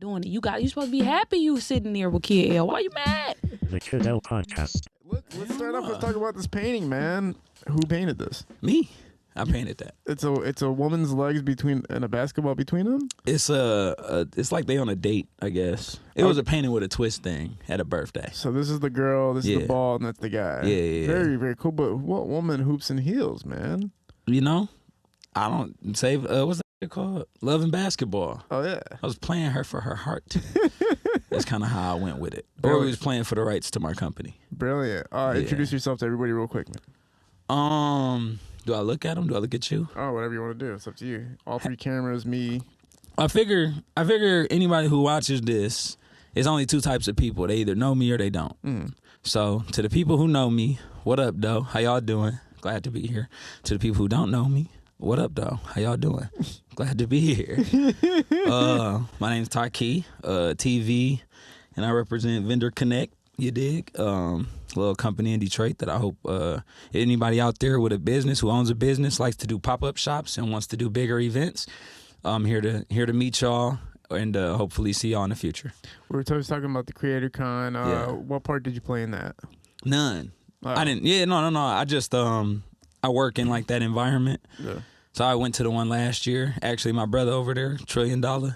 doing it. You supposed to be happy you sitting there with Kid L. Why you mad? The Kid L podcast. Let's start off with talk about this painting, man. Who painted this? Me. I painted that. It's a woman's legs and a basketball between them. It's it's like they on a date, I guess. It was a painting with a twist thing at a birthday. So this is the girl, this is the ball, and that's the guy. Yeah. Very, very cool. But what woman hoops in heels, man? You know, I don't say what's that called? Love and Basketball. Oh yeah. I was playing her for her heart. That's kind of how I went with it. Or Brilliant. we was playing for the rights to my company. Brilliant. Introduce yourself to everybody real quick, man. Do I look at them? Do I look at you? Oh, whatever you want to do. It's up to you. All three cameras, me. I figure anybody who watches this, it's only two types of people. They either know me or they don't. So to the people who know me, what up, though? How y'all doing? Glad to be here. To the people who don't know me, what up, though? How y'all doing? Glad to be here. My name's Taki, TV, and I represent Vendor Connect. You dig? Little company in Detroit that I hope anybody out there with a business who owns a business likes to do pop-up shops and wants to do bigger events. I'm here to meet y'all and hopefully see y'all in the future. We were talking about the Creator Con. What part did you play in that? None. Oh. I didn't. Yeah, no. I just I work in like that environment. Yeah. So I went to the one last year. Actually, my brother over there, $1 Trillion,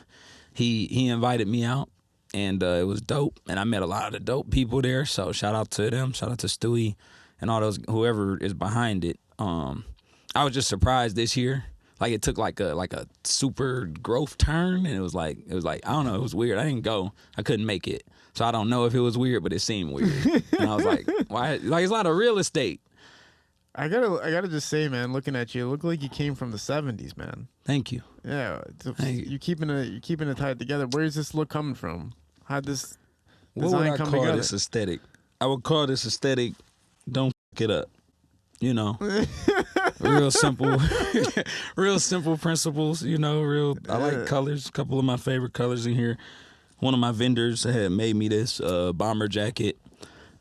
he invited me out. And it was dope, and I met a lot of the dope people there. So shout out to them, shout out to Stewie, and all those whoever is behind it. I was just surprised this year. Like it took like a super growth turn, and it was like I don't know, it was weird. I didn't go, I couldn't make it, so I don't know if it was weird, but it seemed weird. And I was like, why? Like it's a lot of real estate. I gotta just say, man, looking at you, it looked like you came from the '70s, man. Thank you. Yeah, Thank you. you keeping it tied together. Where is this look coming from? How'd this What design would I come call together? this aesthetic? I would call this aesthetic, don't f it up. You know, real simple principles, you know, I like colors. A couple of my favorite colors in here. One of my vendors had made me this bomber jacket,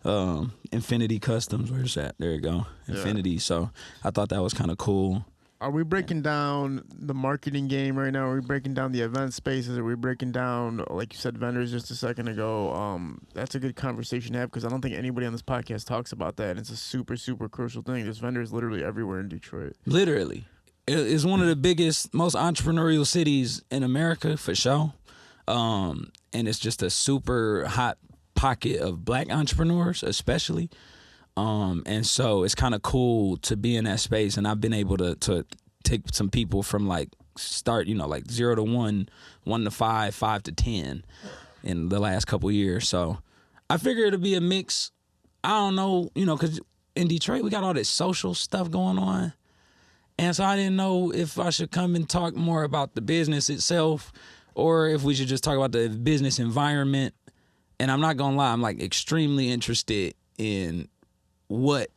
Infinity Customs. Where's that? There you go. Infinity. Yeah. So I thought that was kind of cool. Are we breaking down the marketing game right now? Are we breaking down the event spaces? Are we breaking down, like you said, vendors just a second ago? That's a good conversation to have because I don't think anybody on this podcast talks about that. It's a super, super crucial thing. There's vendors literally everywhere in Detroit. Literally. It's one of the biggest, most entrepreneurial cities in America, for sure. And it's just a super hot pocket of black entrepreneurs, especially. And so it's kind of cool to be in that space, and I've been able to take some people from like start, you know, like 0 to 1, 1 to 5, 5 to 10 in the last couple years. So I figure it'll be a mix. I don't know, you know, because in Detroit we got all this social stuff going on, and so I didn't know if I should come and talk more about the business itself or if we should just talk about the business environment. And I'm not gonna lie, I'm like extremely interested in what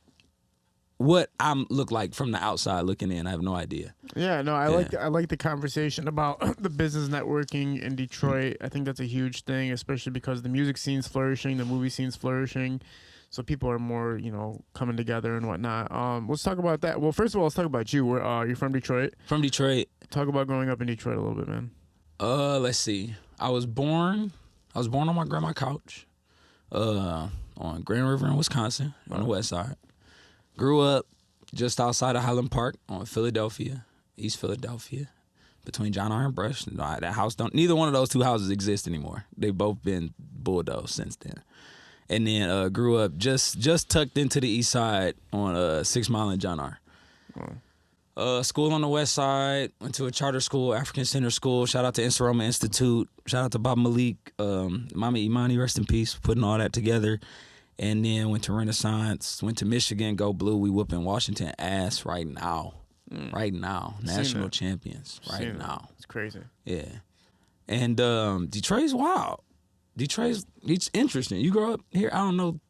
I look like from the outside looking in. I have no idea. Yeah, no, I like the conversation about the business networking in Detroit. I think that's a huge thing, especially because the music scene's flourishing, the movie scene's flourishing, so people are more, you know, coming together and whatnot. Let's talk about that. Well, first of all, let's talk about you. You're from Detroit. From Detroit. Talk about growing up in Detroit a little bit, man. Let's see. I was born on my grandma's couch. On Grand River in Wisconsin, on the west side. Grew up just outside of Highland Park on Philadelphia, East Philadelphia, between John R. and Brush. That house neither one of those two houses exist anymore. They've both been bulldozed since then. And then grew up just tucked into the east side on 6 Mile and John R. School on the west side, went to a charter school, African Center School. Shout out to Insuroma Institute. Shout out to Bob Malik, Mama Imani, rest in peace, putting all that together. And then went to Renaissance, went to Michigan, go blue. We whooping Washington ass right now. Right now. National champions right now. It's crazy. Yeah. And Detroit's wild. It's interesting. You grow up here, I don't know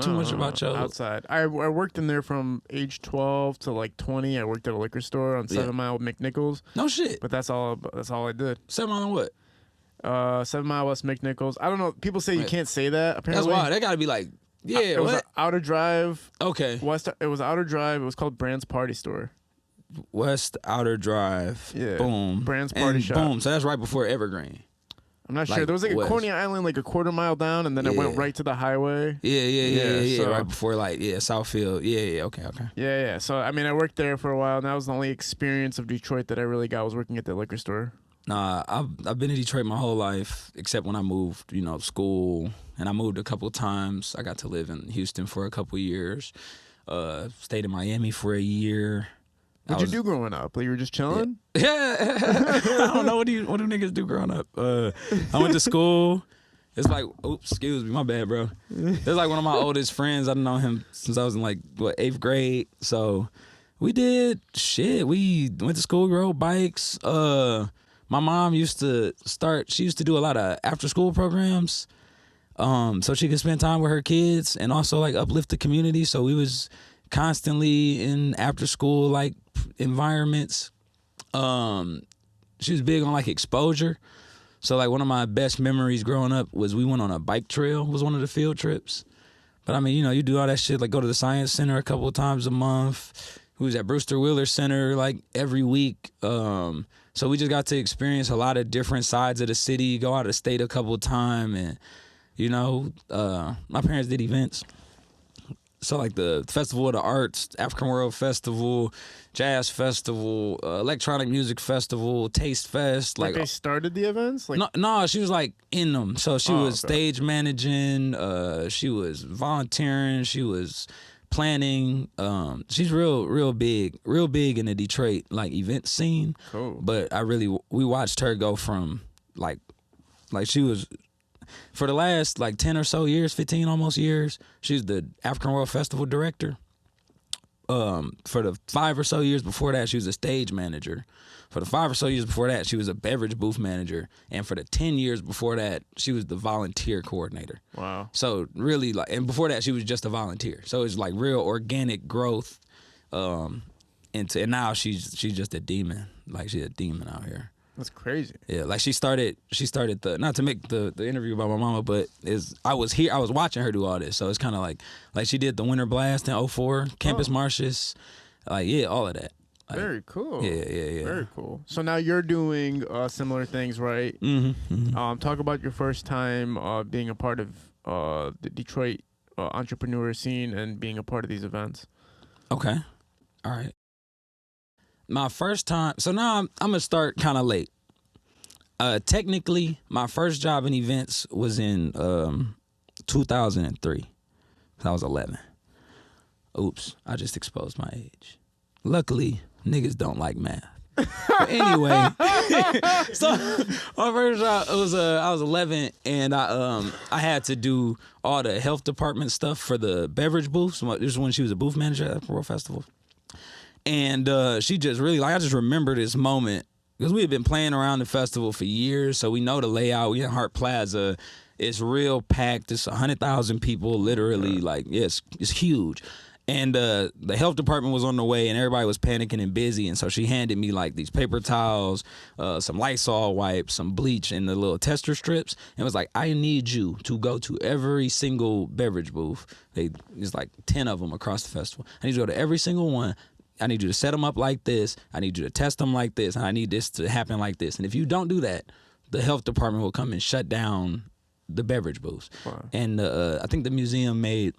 too much about your outside. I worked in there from age 12 to like 20. I worked at a liquor store on 7 Mile with McNichols. No shit. But that's all I did. 7 Mile and what? 7 Mile West McNichols. I don't know. People say you can't say that. Apparently, that's wild. That gotta be like, it was Outer Drive. Okay. It was Outer Drive. It was called Brand's Party Store. West Outer Drive. Yeah. Boom. Brand's Party Shop. Boom. So that's right before Evergreen. I'm not sure. There was like a Coney Island like a quarter mile down, and then it went right to the highway. Yeah. So, right before Southfield. Yeah. Okay. Yeah. So I mean, I worked there for a while, and that was the only experience of Detroit that I really got, was working at the liquor store. Nah, I've been in Detroit my whole life, except when I moved, school, and I moved a couple of times. I got to live in Houston for a couple of years. Stayed in Miami for a year. What'd you do growing up? Like, you were just chilling? Yeah. I don't know what do niggas do growing up. I went to school. It's like, oops, excuse me, my bad, bro. It's like one of my oldest friends. I've known him since I was in 8th grade. So we did shit. We went to school, we rode bikes. My mom used to do a lot of after school programs. So she could spend time with her kids and also uplift the community. So we was constantly in after school environments. She was big on exposure. So one of my best memories growing up was we went on a bike trail, was one of the field trips. But I mean, you do all that shit, go to the science center a couple of times a month. We was at Brewster Wheeler Center every week. So we just got to experience a lot of different sides of the city, go out of state a couple of times, and my parents did events. So the Festival of the Arts, African World Festival, Jazz Festival, Electronic Music Festival, Taste Fest. They started the events? No, she was in them. So she was stage managing, she was volunteering, she was planning. She's real big in the Detroit event scene. Cool. But we watched her go from she was, for the last 10 or so years, 15 almost years, she's the African World Festival director. For the 5 or so years before that, she was a stage manager. For the 5 or so years before that, she was a beverage booth manager. And for the 10 years before that, she was the volunteer coordinator. Wow. So really, and before that, she was just a volunteer. So it's real organic growth. And now she's just a demon. She's a demon out here. That's crazy. Yeah, she started the, not to make the interview about my mama, but I was watching her do all this. So it's kind of like she did the Winter Blast in 2004, Campus Marches, all of that. Very cool. Yeah. Very cool. So now you're doing similar things, right? Mm-hmm. Talk about your first time being a part of the Detroit entrepreneur scene and being a part of these events. Okay. All right. My first time, so now I'm going to start kind of late. Technically, my first job in events was in 2003. I was 11. Oops, I just exposed my age. Luckily, niggas don't like math. But anyway, so my first job, I was 11, and I had to do all the health department stuff for the beverage booths. This was when she was a booth manager at the World Festival. And she just really, I just remember this moment, because we had been playing around the festival for years, so we know the layout. We in Hart Plaza. It's real packed. It's 100,000 people, literally. It's huge. And the health department was on the way, and everybody was panicking and busy. And so she handed me these paper towels, some Lysol wipes, some bleach, and the little tester strips. And it was I need you to go to every single beverage booth. There's 10 of them across the festival. I need you to go to every single one. I need you to set them up like this. I need you to test them like this. And I need this to happen like this. And if you don't do that, the health department will come and shut down the beverage booths. Wow. And I think the museum made,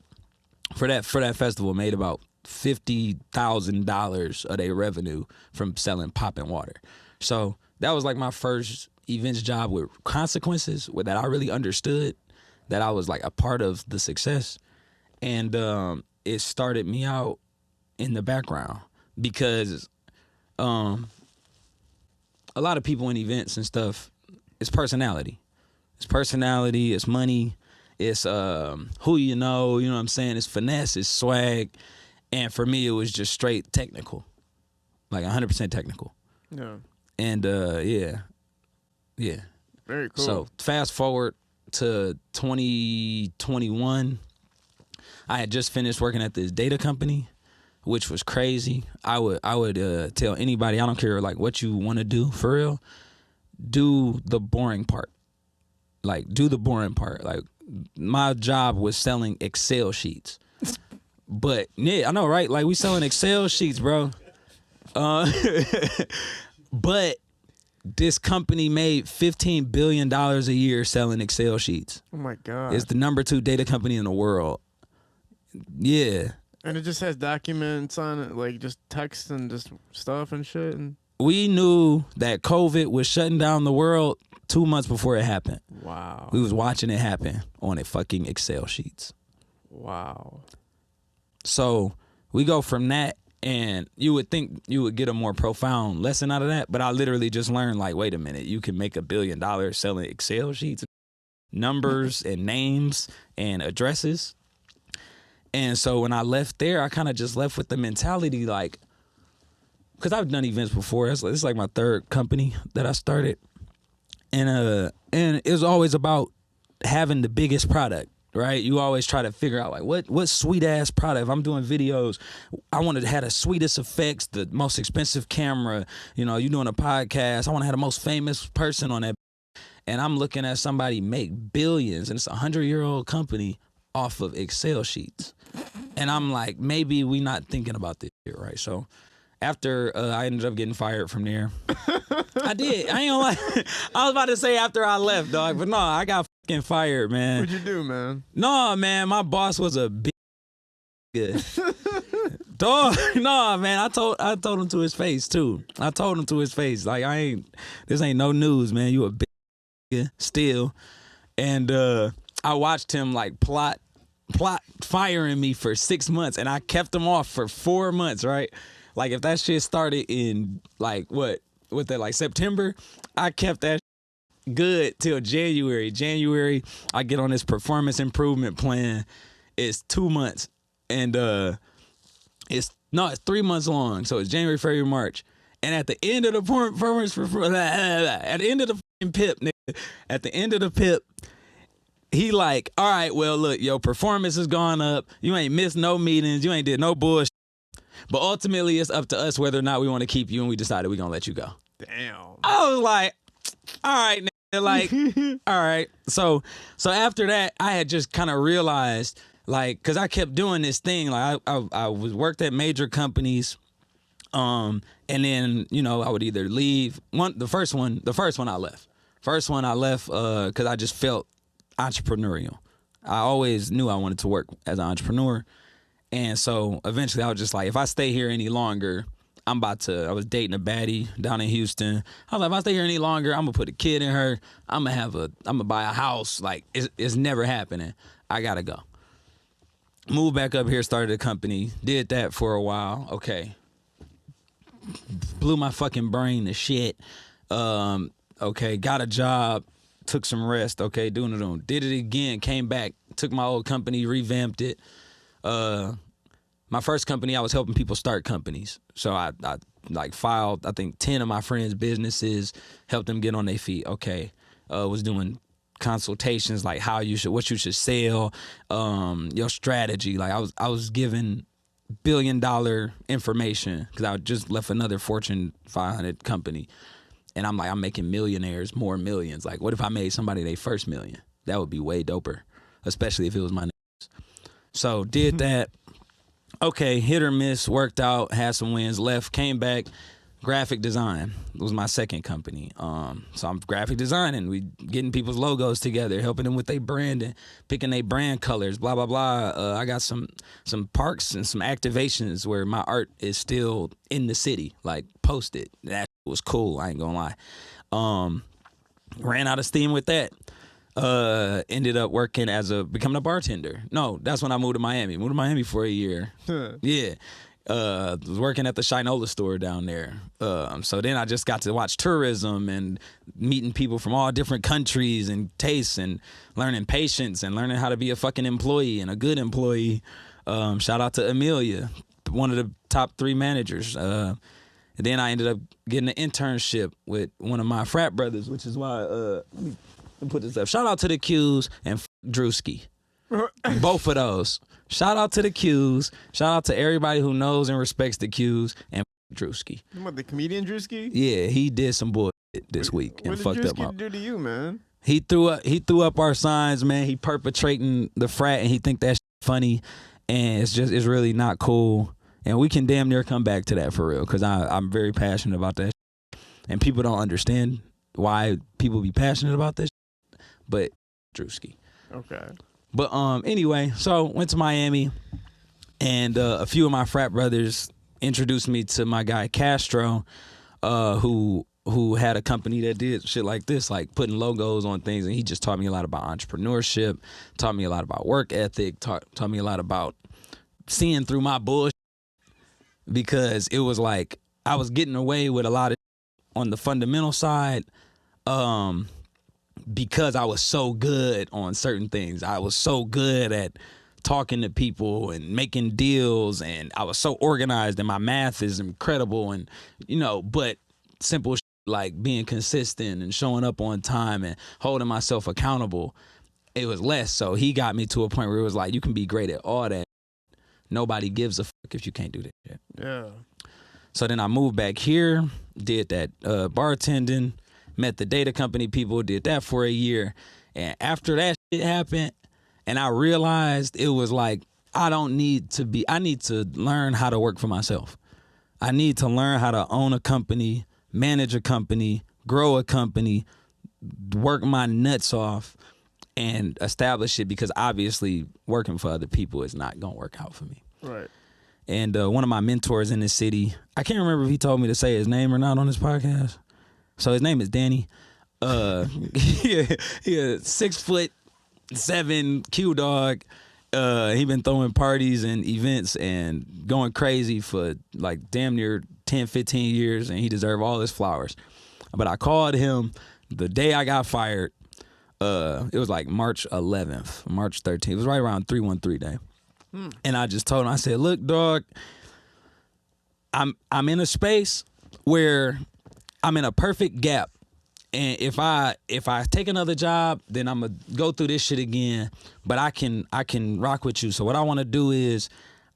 for that festival, made about $50,000 of their revenue from selling pop and water. So that was my first events job with consequences, that I really understood, that I was a part of the success. And it started me out in the background, because a lot of people in events and stuff, it's personality. It's money, it's who you know what I'm saying? It's finesse, it's swag. And for me, it was just straight technical, 100% technical. Yeah. And yeah. Very cool. So fast forward to 2021, I had just finished working at this data company, which was crazy. I would tell anybody, I don't care what you want to do, for real, do the boring part. Do the boring part. My job was selling Excel sheets. But yeah, I know, right? We selling Excel sheets, bro. But This company made $15 billion a year selling Excel sheets. Oh my God. It's the number 2 data company in the world. Yeah. And it just has documents on it, like just text and just stuff and shit. And We knew that COVID was shutting down the world 2 months before it happened. wow. We was watching it happen on a fucking Excel sheets. Wow. So we go from that, and you would think you would get a more profound lesson out of that, but I literally just learned, like, wait a minute, you can make $1 billion selling Excel sheets, numbers and names and addresses. And so when I left there, I kind of just left with the mentality, like, because I've done events before. It's like my 3rd company that I started, and it was always about having the biggest product. Right, you always try to figure out, like, what sweet ass product. If I'm doing videos, I wanted to have the sweetest effects, the most expensive camera. You know, you doing a podcast, I want to have the most famous person on that. And I'm looking at somebody make billions, and it's a 100-year-old company off of Excel sheets. And I'm like, maybe we not thinking about this shit, right? So after I ended up getting fired from there, I did. I ain't gonna lie. I was about to say after I left, dog, but no, I got fucking fired, man. What'd you do, man? No, man, my boss was a big dog. No, man, I told him to his face too. I told him to his face, like, this ain't no news, man. You a big still. And I watched him like plot firing me for 6 months, and I kept him off for 4 months, right? Like, if that shit started in like like September, I kept that good till January. I get on this performance improvement plan. It's 2 months, and it's 3 months long. So it's January, February, March, and at the end of the performance, at the end of the fucking PIP, nigga, at the end of the PIP, he like, all right, well, look, your performance has gone up. You ain't missed no meetings. You ain't did no bullshit. But ultimately, it's up to us whether or not we want to keep you, and we decided we're going to let you go. Damn. I was like, all right, nigga, like, all right. So after that, I had just kind of realized, like, because I kept doing this thing. Like, I was worked at major companies, and then, you know, I would either leave. The first one I left. Because I just felt entrepreneurial. I always knew I wanted to work as an entrepreneur. And so eventually I was just like, if I stay here any longer, I was dating a baddie down in Houston. I was like, if I stay here any longer, I'm gonna put a kid in her. I'm gonna buy a house. Like, it's never happening. I gotta go. Moved back up here, started a company, did that for a while. Okay. Blew my fucking brain to shit. Okay, got a job, took some rest. Okay, did it again, came back, took my old company, revamped it. My first company, I was helping people start companies. So I like filed, I think, 10 of my friends' businesses, helped them get on their feet. Okay. Was doing consultations, like what you should sell, your strategy. Like, I was giving $1 billion information, because I just left another Fortune 500 company. And I'm like, I'm making millionaires more millions. Like, what if I made somebody their first million? That would be way doper, especially if it was my niggas. So did that. Okay, hit or miss, worked out, had some wins, left, came back. Graphic design was my second company. So I'm graphic designing. We getting people's logos together, helping them with their branding, picking their brand colors, blah, blah, blah. I got some parks and some activations where my art is still in the city, like posted. That was cool, I ain't gonna lie. Ran out of steam with that. Ended up working becoming a bartender. No, that's when I moved to Miami. Moved to Miami for a year. Yeah. Was working at the Shinola store down there. So then I just got to watch tourism and meeting people from all different countries and tastes, and learning patience and learning how to be a fucking employee and a good employee. Shout out to Amelia, one of the top 3 managers. And then I ended up getting an internship with one of my frat brothers, which is why, let me put this up. Shout out to the Qs and Druski. Both of those. Shout out to the Qs. Shout out to everybody who knows and respects the Qs and Druski. What, the comedian Druski? Yeah, he did some bullshit this week and fucked up. What did Druski do to you, man? He threw up our signs, man. He perpetrating the frat, and he think that's funny, and it's really not cool. And we can damn near come back to that for real, because I'm very passionate about that. and people don't understand why people be passionate about this. But Druski. Okay. But anyway, so went to Miami, and a few of my frat brothers introduced me to my guy Castro, who had a company that did shit like this, like putting logos on things, and he just taught me a lot about entrepreneurship, taught me a lot about work ethic, taught me a lot about seeing through my bullshit, because it was like I was getting away with a lot of on the fundamental side, because I was so good on certain things. I was so good at talking to people and making deals, and I was so organized, and my math is incredible, and but simple shit like being consistent and showing up on time and holding myself accountable, it was less. So he got me to a point where it was like, you can be great at all that, nobody gives a fuck if you can't do that shit. Yeah. So then I moved back here, did that bartending, met the data company people, did that for a year. And after that shit happened, and I realized it was like, I need to learn how to work for myself. I need to learn how to own a company, manage a company, grow a company, work my nuts off, and establish it, because obviously working for other people is not going to work out for me. Right. And one of my mentors in this city, I can't remember if he told me to say his name or not on this podcast. So his name is Danny. He a 6'7" Q dog. He been throwing parties and events and going crazy for like damn near 10, 15 years, and he deserved all his flowers. But I called him the day I got fired. It was like March 11th, March 13th. It was right around 313 day. And I just told him, I said, look, dog, I'm in a space where I'm in a perfect gap. And if I take another job, then I'm gonna go through this shit again. But I can rock with you. So what I want to do is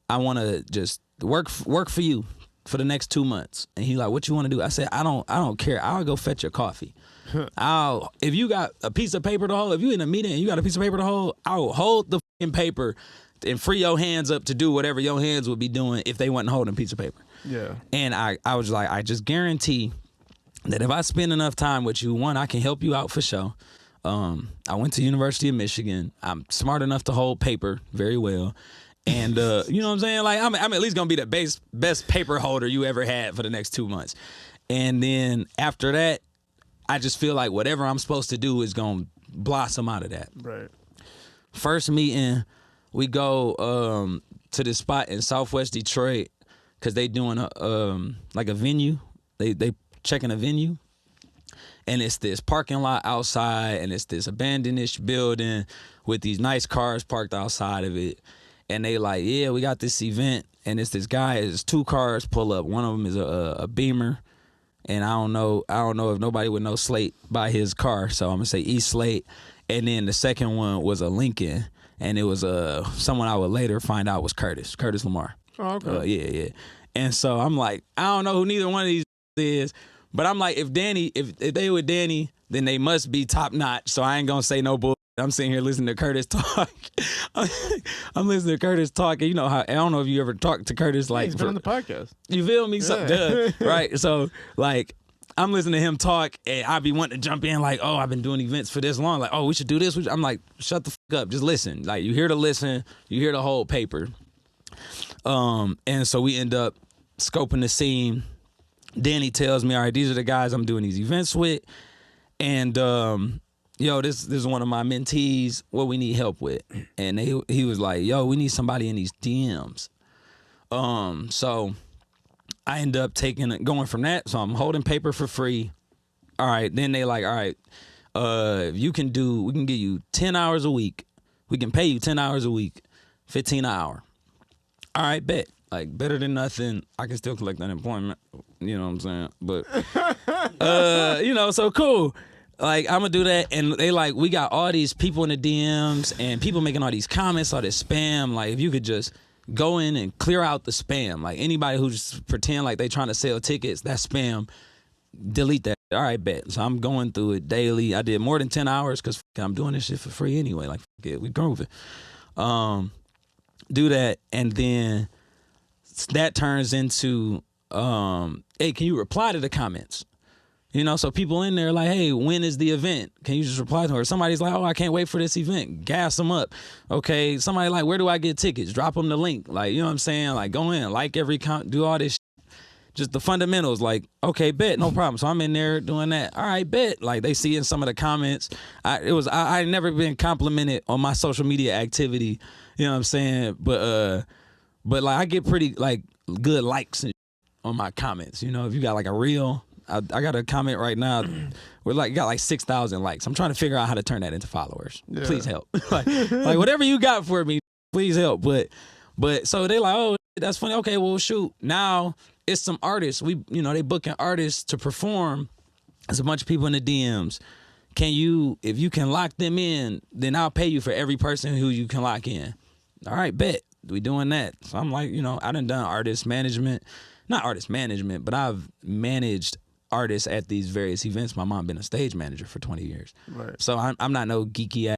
I want to just work for you for the next 2 months. And he's like, what you want to do? I said, I don't care. I'll go fetch your coffee. If you got a piece of paper to hold, if you in a meeting and you got a piece of paper to hold, I'll hold the fucking paper and free your hands up to do whatever your hands would be doing if they wasn't holding a piece of paper. Yeah. And I was like, I just guarantee that if I spend enough time with you, one, I can help you out for sure. I went to University of Michigan. I'm smart enough to hold paper very well. And you know what I'm saying? Like I'm at least gonna be the best paper holder you ever had for the next 2 months. And then after that, I just feel like whatever I'm supposed to do is gonna blossom out of that. Right. First meeting, we go to this spot in Southwest Detroit because they doing like a venue. They checking a venue, and it's this parking lot outside, and it's this abandoned-ish building with these nice cars parked outside of it. And they like, yeah, we got this event, and it's this guy. It's 2 cars pull up. One of them is a Beamer, and I don't know if nobody would know Slate by his car, so I'm gonna say East Slate. And then the second one was a Lincoln, and it was someone I would later find out was Curtis Lamar. Oh, okay. Yeah. And so I'm like, I don't know who neither one of these is, but I'm like, if they with Danny, then they must be top notch. So I ain't gonna say no bull. I'm sitting here listening to Curtis talk. I'm listening to Curtis talk, and you know how, I don't know if you ever talked to Curtis like He's been on the podcast. You feel me? So, right. So like I'm listening to him talk, and I be wanting to jump in like, oh, I've been doing events for this long. Like, oh, we should do this. I'm like, shut the fuck up. Just listen. Like, you here to listen. You hear the whole paper. And so we end up scoping the scene. Danny tells me, all right, these are the guys I'm doing these events with. And, this is one of my mentees, what we need help with. And he was like, yo, we need somebody in these DMs. So I end up going from that. So I'm holding paper for free. All right. Then they like, all right, we can give you 10 hours a week. We can pay you 10 hours a week, 15 an hour. All right, bet. Like, better than nothing. I can still collect unemployment. You know what I'm saying? But, so cool. Like, I'm going to do that. And they like, we got all these people in the DMs and people making all these comments, all this spam. Like, if you could just go in and clear out the spam. Like, anybody who just pretend like they trying to sell tickets, that's spam. Delete that. All right, bet. So I'm going through it daily. I did more than 10 hours because I'm doing this shit for free anyway. Like, we grooving. Do that, and then that turns into, hey, can you reply to the comments? You know, so people in there like, hey, when is the event? Can you just reply to her? Somebody's like, oh, I can't wait for this event. Gas them up. Okay, somebody like, where do I get tickets? Drop them the link. Like, you know what I'm saying? Like, go in, like every do all this shit. Just the fundamentals. Like, okay, bet, no problem. So I'm in there doing that. All right, bet. Like, they see in some of the comments. I had never been complimented on my social media activity. You know what I'm saying? But like, I get pretty, like, good likes on my comments. You know, if you got, like, a reel. I got a comment right now. We're like got like 6,000 likes. I'm trying to figure out how to turn that into followers. Yeah. Please help. like whatever you got for me, please help. But so they like, oh, that's funny. Okay, well shoot. Now it's some artists. They booking artists to perform. There's a bunch of people in the DMs. If you can lock them in, then I'll pay you for every person who you can lock in. All right, bet. We doing that. So I'm like, I done artist management. Not artist management, but I've managed artists at these various events. My mom been a stage manager for 20 years. Right. So I'm not no geeky ass.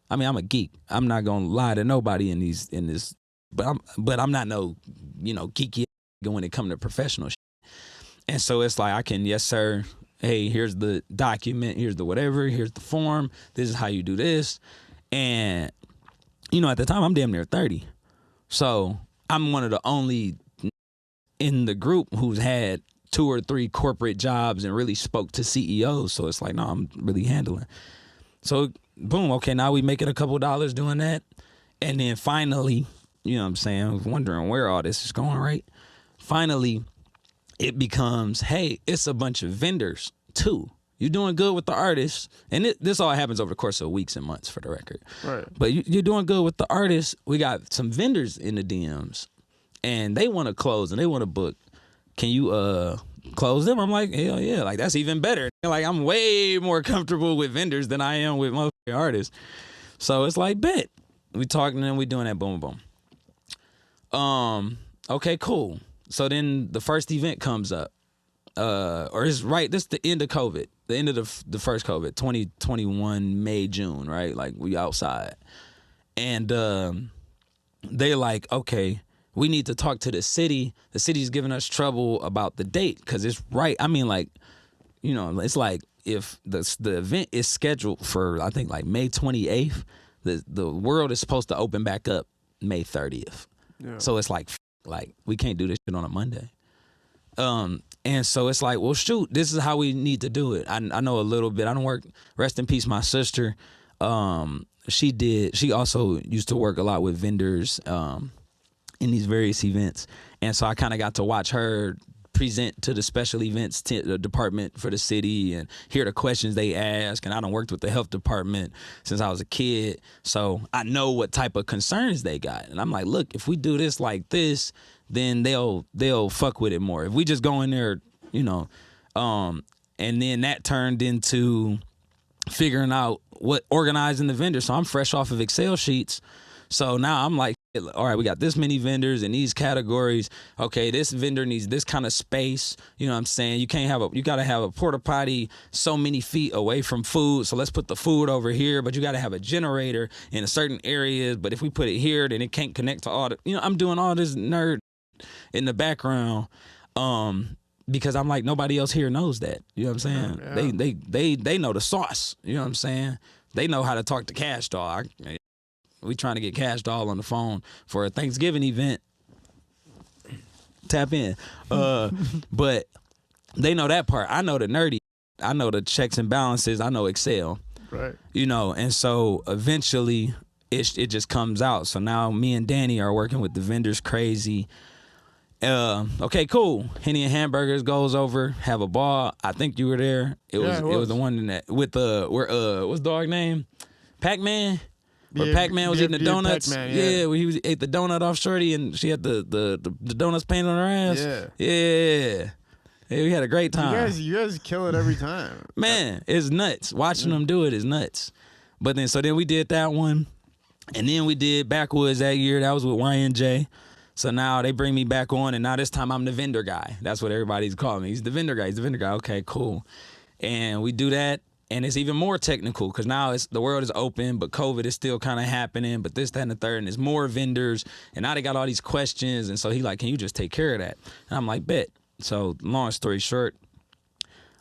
I mean, I'm a geek. I'm not gonna lie to nobody in this, but I'm not no, geeky ass when it come to professional shit. And so it's like I can, yes sir, hey, here's the document, here's the whatever, here's the form, this is how you do this. And at the time I'm damn near 30. So I'm one of the only in the group who's had 2 or 3 corporate jobs and really spoke to CEOs. So it's like, no, I'm really handling. So boom, okay, now we making a couple dollars doing that. And then finally, you know what I'm saying, I was wondering where all this is going, right? Finally, it becomes, hey, it's a bunch of vendors too. You're doing good with the artists. And this all happens over the course of weeks and months for the record. Right. But you're doing good with the artists. We got some vendors in the DMs and they want to close and they want to book. Can you close them? I'm like, hell yeah, like that's even better. Like I'm way more comfortable with vendors than I am with most artists. So it's like, bet. We talking and we doing that, boom, boom. Okay, cool. So then the first event comes up. Or it's right, this is the end of COVID. The end of the first COVID, 2021, May, June, right? Like we outside. And they like, okay, we need to talk to the city. The city's giving us trouble about the date because it's right. I mean, like, it's like if the event is scheduled for, I think, like May 28th, the world is supposed to open back up May 30th. Yeah. So it's like we can't do this shit on a Monday. And so it's like, well, shoot, this is how we need to do it. I know a little bit. I don't work. Rest in peace, my sister. She also used to work a lot with vendors. In these various events. And so I kind of got to watch her present to the special events department for the city and hear the questions they ask. And I done worked with the health department since I was a kid. So I know what type of concerns they got. And I'm like, look, if we do this like this, then they'll fuck with it more. If we just go in there, and then that turned into figuring out organizing the vendors. So I'm fresh off of Excel sheets. So now I'm like, all right, we got this many vendors in these categories. Okay, this vendor needs this kind of space. You know what I'm saying? You got to have a porta potty so many feet away from food. So let's put the food over here, but you got to have a generator in a certain areas. But if we put it here, then it can't connect to all the, I'm doing all this nerd in the background. Because I'm like, nobody else here knows that. You know what I'm saying? Yeah. They know the sauce. You know what I'm saying? They know how to talk to Cash Doll. We trying to get Cash Doll on the phone for a Thanksgiving event. Tap in. But they know that part. I know the nerdy. I know the checks and balances. I know Excel. Right. And so eventually it just comes out. So now me and Danny are working with the vendors crazy. Okay, cool. Henny and Hamburgers goes over, have a ball. I think you were there. It was the one in that with what's the dog name? Pac-Man. Where Pac-Man was eating the donuts. Where he ate the donut off Shorty and she had the donuts painted on her ass. Yeah, we had a great time. You guys kill it every time. Man, it's nuts. Watching them do it is nuts. But then we did that one. And then we did Backwoods that year. That was with YNJ. So now they bring me back on, and now this time I'm the vendor guy. That's what everybody's calling me. He's the vendor guy. Okay, cool. And we do that. And it's even more technical because now the world is open, but COVID is still kind of happening, but this, that, and the third, and there's more vendors, and now they got all these questions, and so he like, can you just take care of that? And I'm like, bet. So long story short,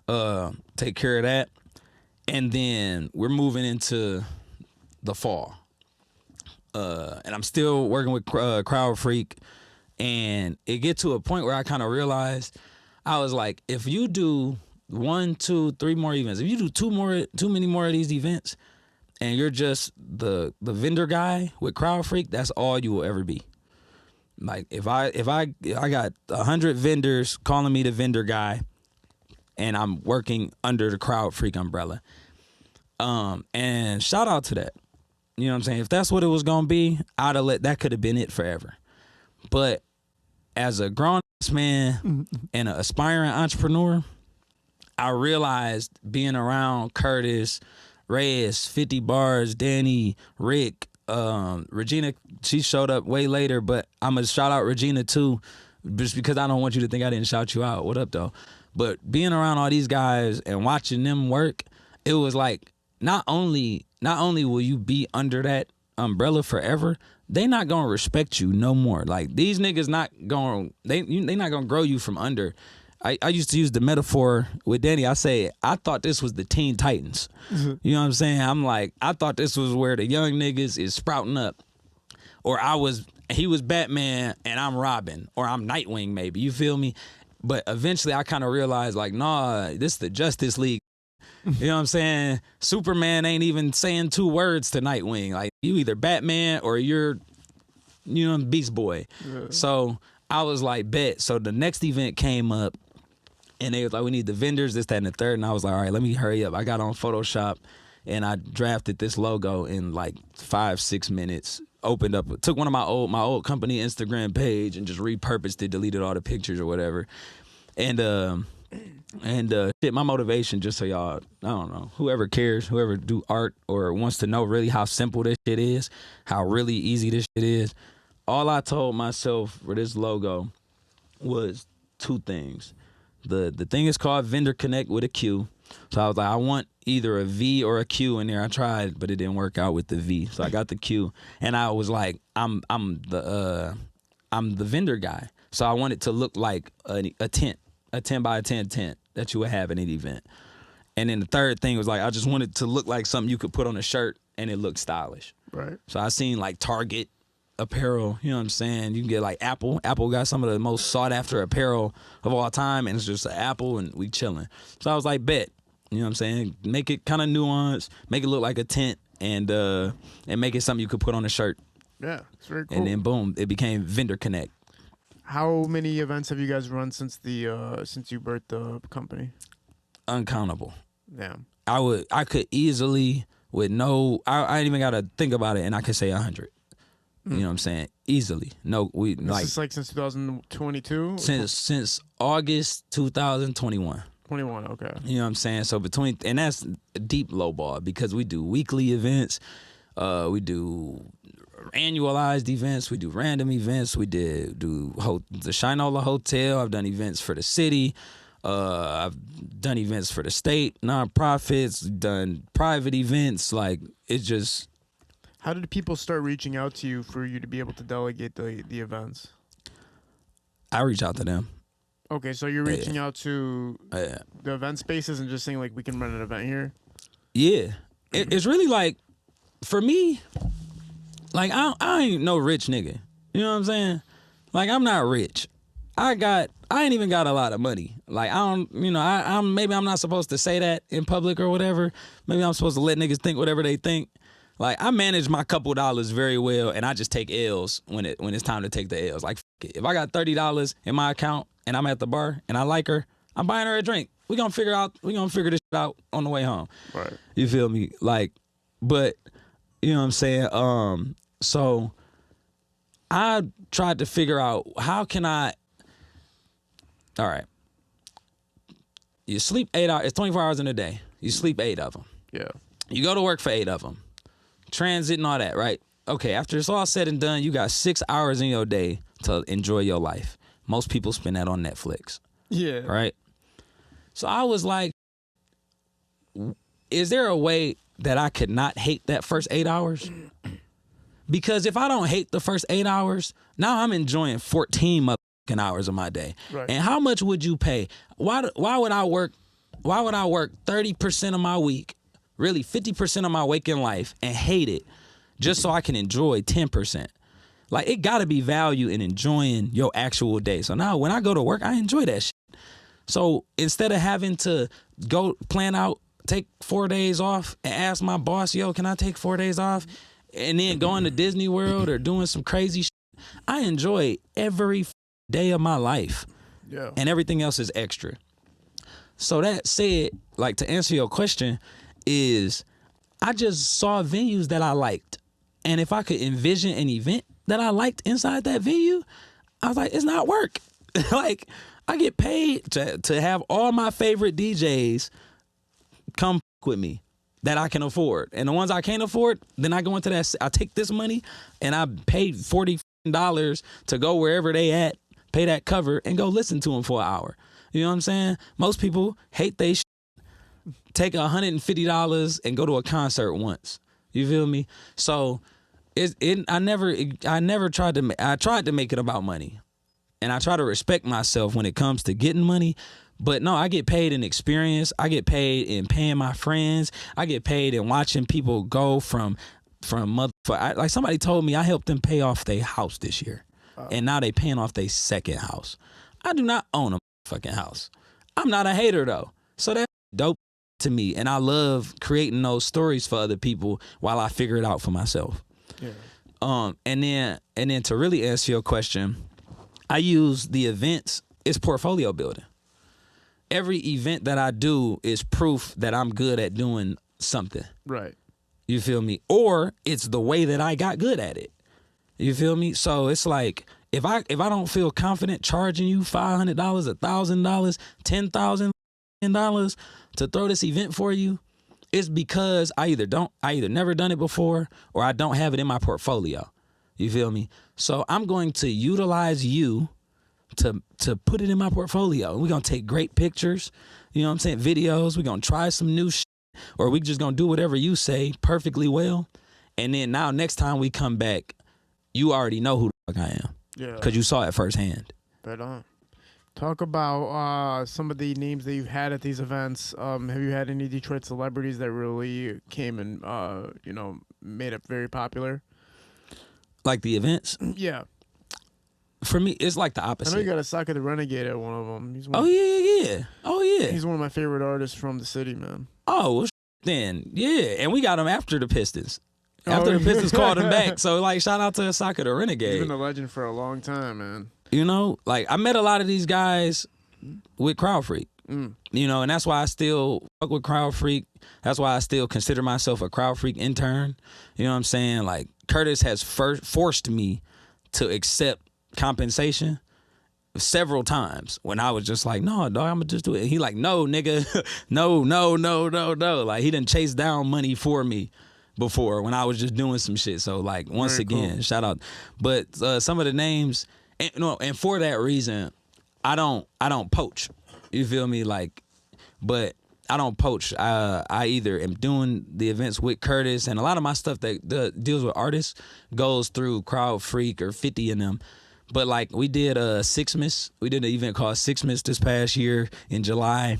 take care of that. And then we're moving into the fall. And I'm still working with CrowdFreak. And it get to a point where I kind of realized, I was like, if you do 1, 2, 3 more events, if you do too many more of these events, and you're just the vendor guy with CrowdFreak, that's all you will ever be. Like if I got 100 vendors calling me the vendor guy, and I'm working under the CrowdFreak umbrella. And shout out to that. You know what I'm saying? If that's what it was gonna be, that could have been it forever. But as a grown-ass man and an aspiring entrepreneur, I realized being around Curtis, Reyes, 50 Bars, Danny, Rick, Regina, she showed up way later, but I'm gonna shout out Regina too, just because I don't want you to think I didn't shout you out. What up though? But being around all these guys and watching them work, it was like not only will you be under that umbrella forever, they not gonna respect you no more. Like these niggas they not gonna grow you from under. I used to use the metaphor with Danny. I say I thought this was the Teen Titans. You know what I'm saying? I'm like, I thought this was where the young niggas is sprouting up, or he was Batman and I'm Robin, or I'm Nightwing maybe. You feel me? But eventually I kind of realized, like, nah, this is the Justice League. You know what I'm saying? Superman ain't even saying 2 words to Nightwing. Like, you either Batman or you're, Beast Boy. Yeah. So I was like, bet. So the next event came up, and they was like, we need the vendors, this, that, and the third. And I was like, all right, let me hurry up. I got on Photoshop, and I drafted this logo in like 5-6 minutes. Took one of my old company Instagram page and just repurposed it, deleted all the pictures or whatever. And shit, my motivation, just so y'all, I don't know, whoever cares, whoever do art or wants to know really how simple this shit is, how really easy this shit is, all I told myself for this logo was 2 things. The thing is called Vendor Connect with a Q. So I was like, I want either a V or a Q in there. I tried, but it didn't work out with the V. So I got the Q, and I was like, I'm the vendor guy. So I want it to look like a tent, a 10 by 10 tent that you would have at an event. And then the third thing was like, I just wanted it to look like something you could put on a shirt and it looked stylish. Right. So I seen like Target apparel, you know what I'm saying? You can get like Apple. Apple got some of the most sought after apparel of all time, and it's just an apple and we chilling. So I was like, bet. You know what I'm saying? Make it kind of nuanced, make it look like a tent, and make it something you could put on a shirt. Yeah, it's very cool. And then boom, it became Vendor Connect. How many events have you guys run since you birthed the company? Uncountable. Damn. I could easily I ain't even gotta think about it, and I could say 100. You know what I'm saying? Easily. No, this is like since 2022? Since August 2021. 21, okay. You know what I'm saying? So and that's deep low ball, because we do weekly events, we do annualized events, we do random events, we do the Shinola Hotel. I've done events for the city. I've done events for the state, nonprofits, done private events. Like, it's just. How did people start reaching out to you for you to be able to delegate the events? I reach out to them. Okay, so you're reaching out to the event spaces and just saying, like, we can run an event here? Yeah. It's really like, for me, like, I ain't no rich nigga. You know what I'm saying? Like, I'm not rich. I ain't even got a lot of money. Like, maybe I'm not supposed to say that in public or whatever. Maybe I'm supposed to let niggas think whatever they think. Like, I manage my couple dollars very well, and I just take L's when it's time to take the L's. Like, if I got $30 in my account and I'm at the bar and I like her, I'm buying her a drink. We gonna figure this shit out on the way home. Right. You feel me? Like, but you know what I'm saying? So I tried to figure out, how can I. All right. You sleep 8 hours. It's 24 hours in a day. You sleep 8 of them. Yeah. You go to work for 8 of them. Transit and all that, right? Okay, after it's all said and done, you got 6 hours in your day to enjoy your life. Most people spend that on Netflix. Yeah. Right? So I was like, is there a way that I could not hate that first 8 hours? Because if I don't hate the first 8 hours, now I'm enjoying 14 hours of my day. Right. And how much would you pay? Why would I work Why would I work 30% of my week, really 50% of my waking life, and hate it just so I can enjoy 10%? Like, it got to be value in enjoying your actual day. So now when I go to work, I enjoy that shit. So instead of having to go plan out, take 4 days off and ask my boss, yo, can I take 4 days off? And then going to Disney World or doing some crazy shit, I enjoy every day of my life. Yeah. And everything else is extra. So that said, like, to answer your question is, I just saw venues that I liked. And if I could envision an event that I liked inside that venue, I was like, it's not work. Like, I get paid to have all my favorite DJs come with me that I can afford. And the ones I can't afford, then I go into that, I take this money and I pay $40 to go wherever they at, pay that cover, and go listen to them for an hour. You know what I'm saying? Most people hate they take $150 and go to a concert once. You feel me? So I never tried to make it about money. And I try to respect myself when it comes to getting money. But no, I get paid in experience. I get paid in paying my friends. I get paid in watching people go from like somebody told me I helped them pay off their house this year. And now they paying off their second house. I do not own a fucking house. I'm not a hater though. So that's dope to me. And I love creating those stories for other people while I figure it out for myself. Yeah. And then to really answer your question, I use the events, it's portfolio building. Every event that I do is proof that I'm good at doing something. Right. You feel me? Or it's the way that I got good at it. You feel me? So it's like, if I don't feel confident charging you $500, $1,000, $10,000 to throw this event for you, it's because I either never done it before or I don't have it in my portfolio. You feel me? So I'm going to utilize you to put it in my portfolio. We're going to take great pictures, you know what I'm saying, videos. We're going to try some new shit, or we just going to do whatever you say perfectly well. And then now next time we come back, you already know who the fuck I am. Yeah. Because you saw it firsthand. Right on. Talk about some of the names that you've had at these events. Have you had any Detroit celebrities that really came and, made it very popular? Like the events? Yeah. For me, it's like the opposite. I know you got a Soccer the Renegade at one of them. Oh, yeah. He's one of my favorite artists from the city, man. Oh, well, then, yeah. And we got him after the Pistons. After the Pistons called him back. So, like, shout out to Soccer the Renegade. He's been a legend for a long time, man. You know, like, I met a lot of these guys with CrowdFreak. You know, and that's why I still fuck with CrowdFreak. That's why I still consider myself a CrowdFreak intern. You know what I'm saying? Like, Curtis has forced me to accept compensation several times when I was just like, no, dog, I'm gonna just do it. And he like, no, nigga, no. Like, he done chased down money for me before when I was just doing some shit. So, like, once Very again, cool. Shout out. But some of the names, and for that reason, I don't poach. You feel me? Like, but I don't poach. I either am doing the events with Curtis, and a lot of my stuff that deals with artists goes through CrowdFreak or 50 and them. But like, we did Sixmas. We did an event called Sixmas this past year in July.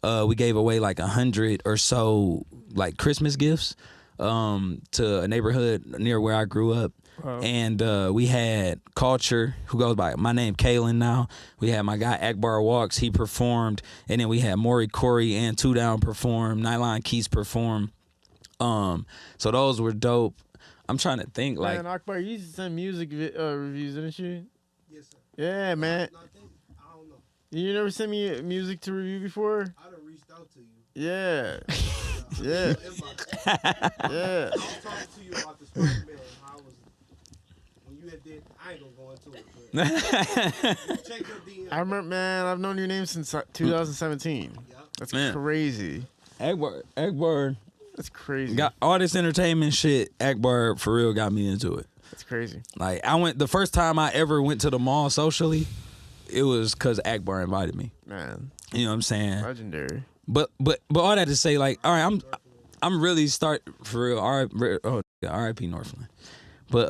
We gave away like 100 or so like Christmas gifts to a neighborhood near where I grew up. Wow. And we had Culture, who goes by my name Kalen now. We had my guy Akbar Walks, he performed, and then we had Maury Corey and Two Down perform, Nylon Keys perform. So those were dope. I'm trying to think, like, man, Akbar, you used to send music reviews, didn't you? Yes, sir. Yeah, man. I don't know. You never sent me music to review before? I done reached out to you. Yeah. Yeah. Yeah. I was talking to you about the Spider-Man and how I was, when you had did, I ain't gonna go into it. But check your DM. I remember, man, I've known your name since 2017. Yep. That's Man. crazy. Akbar That's crazy. got all this entertainment shit. Akbar for real got me into it. That's crazy. Like, the first time I ever went to the mall socially, it was because Akbar invited me. Man. You know what I'm saying? Legendary. But all that to say, like, all right, I'm really for real. R.I.P. Northland. But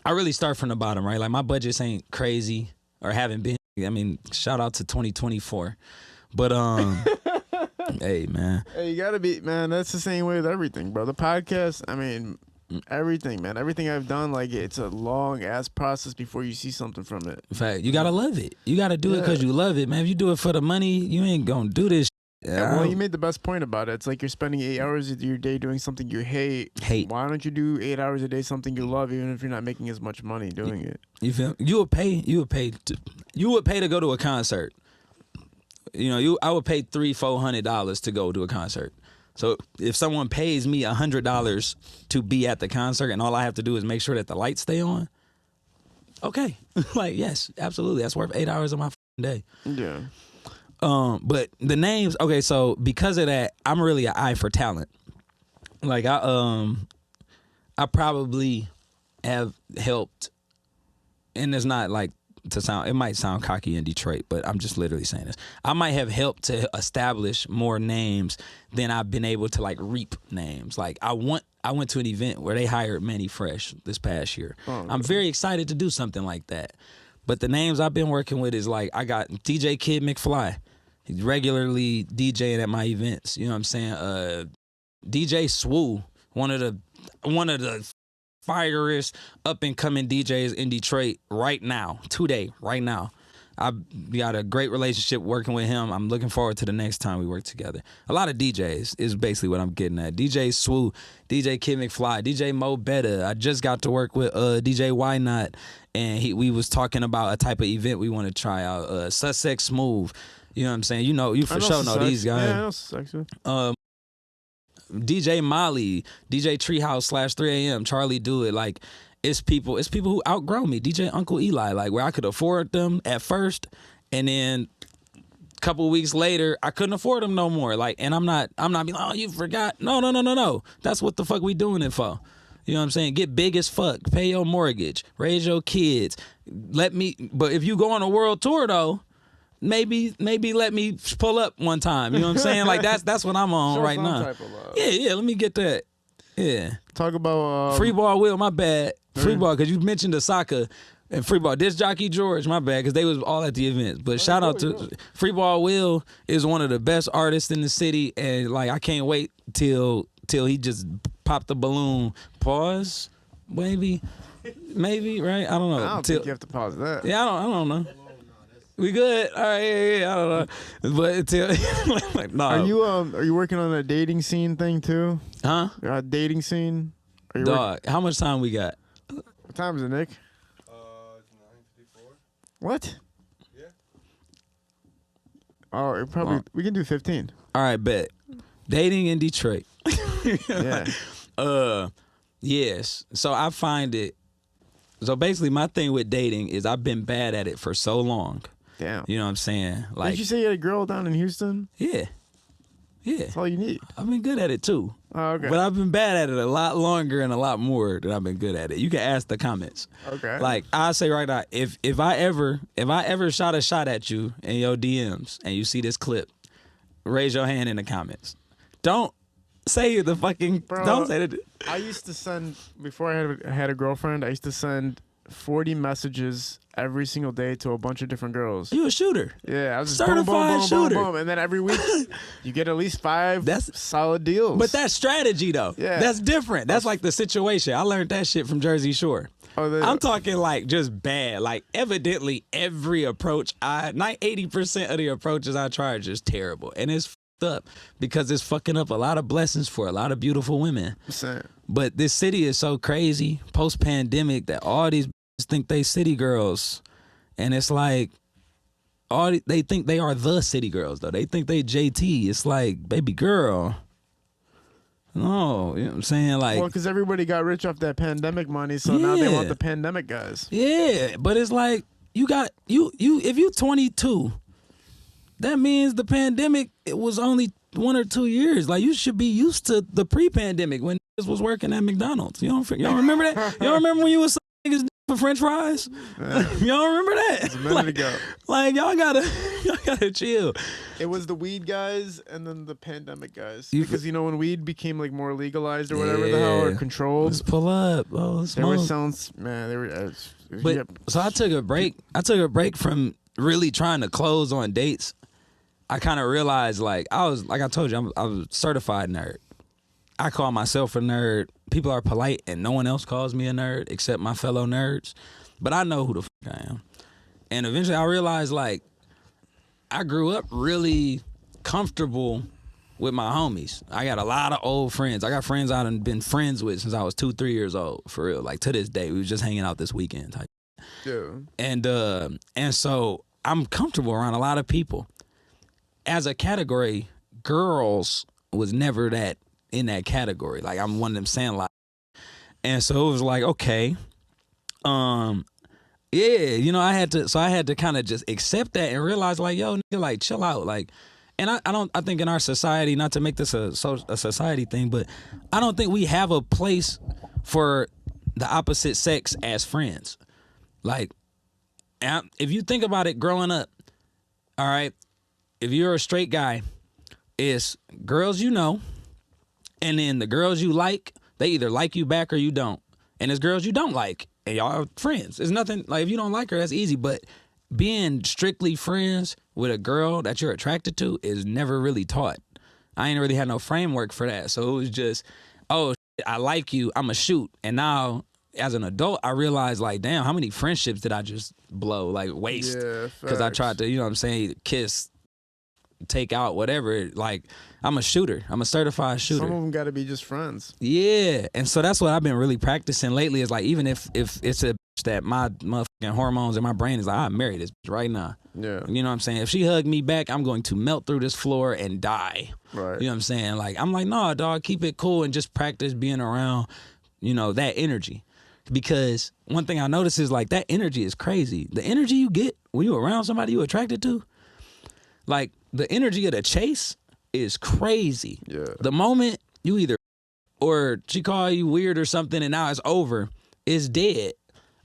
I really start from the bottom, right? Like, my budgets ain't crazy or haven't been. I mean, shout out to 2024. But Hey, man. Hey, you gotta be, man. That's the same way with everything, bro. The podcast, I mean, everything, man. Everything I've done, like, it's a long ass process before you see something from it. In fact, you gotta love it. You gotta do it because you love it, man. If you do it for the money, you ain't gonna do this. Yeah, well, you made the best point about it. It's like you're spending 8 hours of your day doing something you hate. Why don't you do 8 hours a day something you love, even if you're not making as much money doing it? You feel? You would pay to go to a concert. You know, I would pay $300-$400 to go to a concert. So if someone pays me $100 to be at the concert, and all I have to do is make sure that the lights stay on, okay, like yes, absolutely, that's worth 8 hours of my day. Yeah. But the names, okay, so because of that, I'm really an eye for talent. Like I probably have helped, and it's not like to sound, it might sound cocky in Detroit, but I'm just literally saying this. I might have helped to establish more names than I've been able to like reap names. Like I went to an event where they hired Manny Fresh this past year. I'm very excited to do something like that. But the names I've been working with is like, I got DJ Kid McFly. He's regularly DJing at my events. You know what I'm saying? DJ Swoo, one of the firest up and coming DJs in Detroit right now, today, right now. I've got a great relationship working with him. I'm looking forward to the next time we work together. A lot of DJs is basically what I'm getting at. DJ Swoo, DJ Kid McFly, DJ Mo Betta. I just got to work with DJ Why Not, and we was talking about a type of event we want to try out. Sussex Smooth. You know what I'm saying? You for sure know these guys. Yeah, I know Sussex. DJ Molly, DJ Treehouse / 3AM, Charlie Do It. Like, it's people who outgrow me. DJ Uncle Eli, like where I could afford them at first, and then a couple of weeks later I couldn't afford them no more. Like, and I'm not being like, oh, you forgot. No. That's what the fuck we doing it for. You know what I'm saying? Get big as fuck, pay your mortgage, raise your kids. But if you go on a world tour though, maybe let me pull up one time. You know what I'm saying? Like that's what I'm on right now. Type of love. Yeah, let me get that. Yeah. Talk about Free Ball Will, my bad. Free Ball, because you mentioned Osaka and Free Ball. Disc Jockey George, my bad, because they was all at the event. But shout out to Free Ball Will is one of the best artists in the city, and like I can't wait till he just popped the balloon. Pause, maybe, right? I don't know. I don't think you have to pause that. Yeah, I don't know. We good? All right, yeah, I don't know. But until like, no. Are you working on a dating scene thing too? Huh? Dating scene? Are you Dog, how much time we got? What time is it, Nick? It's 9:54. What? Yeah. Oh, we can do 15. All right, bet. Dating in Detroit. Yeah. Yes. So I find it. So basically, my thing with dating is I've been bad at it for so long. Damn. You know what I'm saying? Like, did you say you had a girl down in Houston? Yeah. That's all you need. I've been good at it too. Oh, okay. But I've been bad at it a lot longer and a lot more than I've been good at it. You can ask the comments. Okay. Like I say right now, if I ever shot a shot at you in your DMs and you see this clip, raise your hand in the comments. Don't say the fucking. Bro, don't say that. I used to send, before I had a girlfriend, I used to send 40 messages every single day to a bunch of different girls. You a shooter. Yeah, I was just Certified boom, shooter. boom. And then every week, you get at least 5 That's- solid deals. But that's strategy though. Yeah. That's different. That's like the situation. I learned that shit from Jersey Shore. I'm talking like just bad. Like evidently every approach 80% of the approaches I try are just terrible. And it's up because it's fucking up a lot of blessings for a lot of beautiful women. But this city is so crazy post-pandemic that all these think they city girls, and it's like they think they are the city girls though. They think they JT. It's like, baby girl, no, you know what I'm saying? Like, well, because everybody got rich off that pandemic money, so now they want the pandemic guys. Yeah, but it's like you if you 22. That means the pandemic, it was only 1 or 2 years. Like, you should be used to the pre-pandemic when this was working at McDonald's. Y'all remember that? Y'all remember when you was niggas for French fries? Y'all remember that? It's a minute ago. Like, y'all gotta chill. It was the weed guys and then the pandemic guys. Because, when weed became, like, more legalized or whatever the hell, or controlled. Let's pull up. Oh, let's they were smoke. man, they were... So I took a break. I took a break from really trying to close on dates. I kind of realized, like I told you, I was a certified nerd. I call myself a nerd. People are polite, and no one else calls me a nerd except my fellow nerds. But I know who the fuck I am. And eventually I realized, like, I grew up really comfortable with my homies. I got a lot of old friends. I got friends I've been friends with since I was 2-3 years old, for real. Like, to this day, we was just hanging out this weekend type. Yeah. And so I'm comfortable around a lot of people. As a category, girls was never that in that category. Like, I'm one of them sandlot. And so it was like, okay, yeah, you know, I had to kind of just accept that and realize, like, yo, nigga, like, chill out. Like, and I think in our society, not to make this a society thing, but I don't think we have a place for the opposite sex as friends. Like, if you think about it growing up, all right, if you're a straight guy, it's girls you know, and then the girls you like, they either like you back or you don't. And it's girls you don't like, and y'all are friends. It's nothing, like, if you don't like her, that's easy. But being strictly friends with a girl that you're attracted to is never really taught. I ain't really had no framework for that. So it was just, oh, I like you, I'ma shoot. And now, as an adult, I realized, like, damn, how many friendships did I just blow, like, waste? Because I tried to, you know what I'm saying, kiss, take out, whatever. Like, I'm a shooter. I'm a certified shooter. Some of them got to be just friends. Yeah, and so that's what I've been really practicing lately. Is like, even if it's a bitch that my motherfucking hormones in my brain is like, I marry this bitch right now. Yeah. You know what I'm saying? If she hugged me back, I'm going to melt through this floor and die. Right. You know what I'm saying? Like, I'm like, nah, dog, keep it cool and just practice being around, you know, that energy. Because one thing I notice is, like, that energy is crazy. The energy you get when you're around somebody you're attracted to, like, the energy of the chase is crazy. Yeah. The moment you either or she call you weird or something and now it's over, it's dead.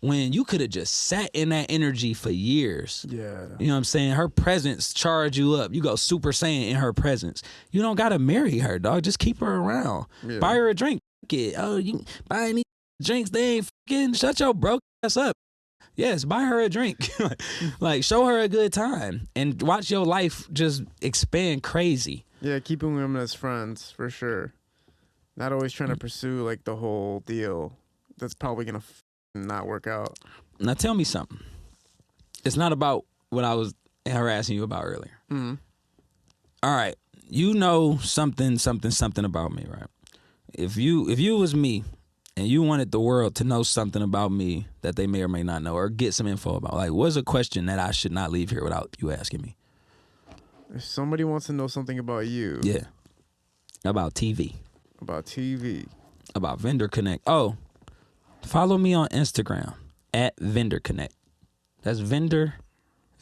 When you could have just sat in that energy for years. Yeah. You know what I'm saying? Her presence charge you up. You go Super Saiyan in her presence. You don't gotta marry her, dog. Just keep her around. Yeah. Buy her a drink. Oh, you buy any drinks? They ain't fucking shut your broke ass up. Yes, buy her a drink. Like, show her a good time and watch your life just expand crazy. Yeah, keeping women as friends, for sure. Not always trying to pursue, like, the whole deal. That's probably going to not work out. Now, tell me something. It's not about what I was harassing you about earlier. Mm-hmm. All right. You know something about me, right? If you was me, and you wanted the world to know something about me that they may or may not know, or get some info about, like, what's a question that I should not leave here without you asking me? If somebody wants to know something about you. Yeah. About TV. About TV. About Vendor Connect. Oh, follow me on Instagram at Vendor Connect. That's Vendor,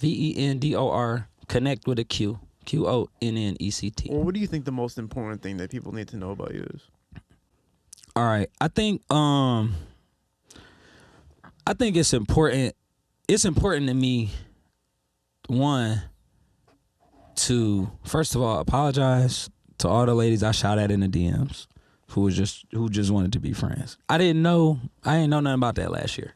VENDOR, Connect with a Q, QONNECT. Well, what do you think the most important thing that people need to know about you is? All right, I think it's important. It's important to me, one, to first of all apologize to all the ladies I shot at in the DMs who just wanted to be friends. I didn't know nothing about that last year,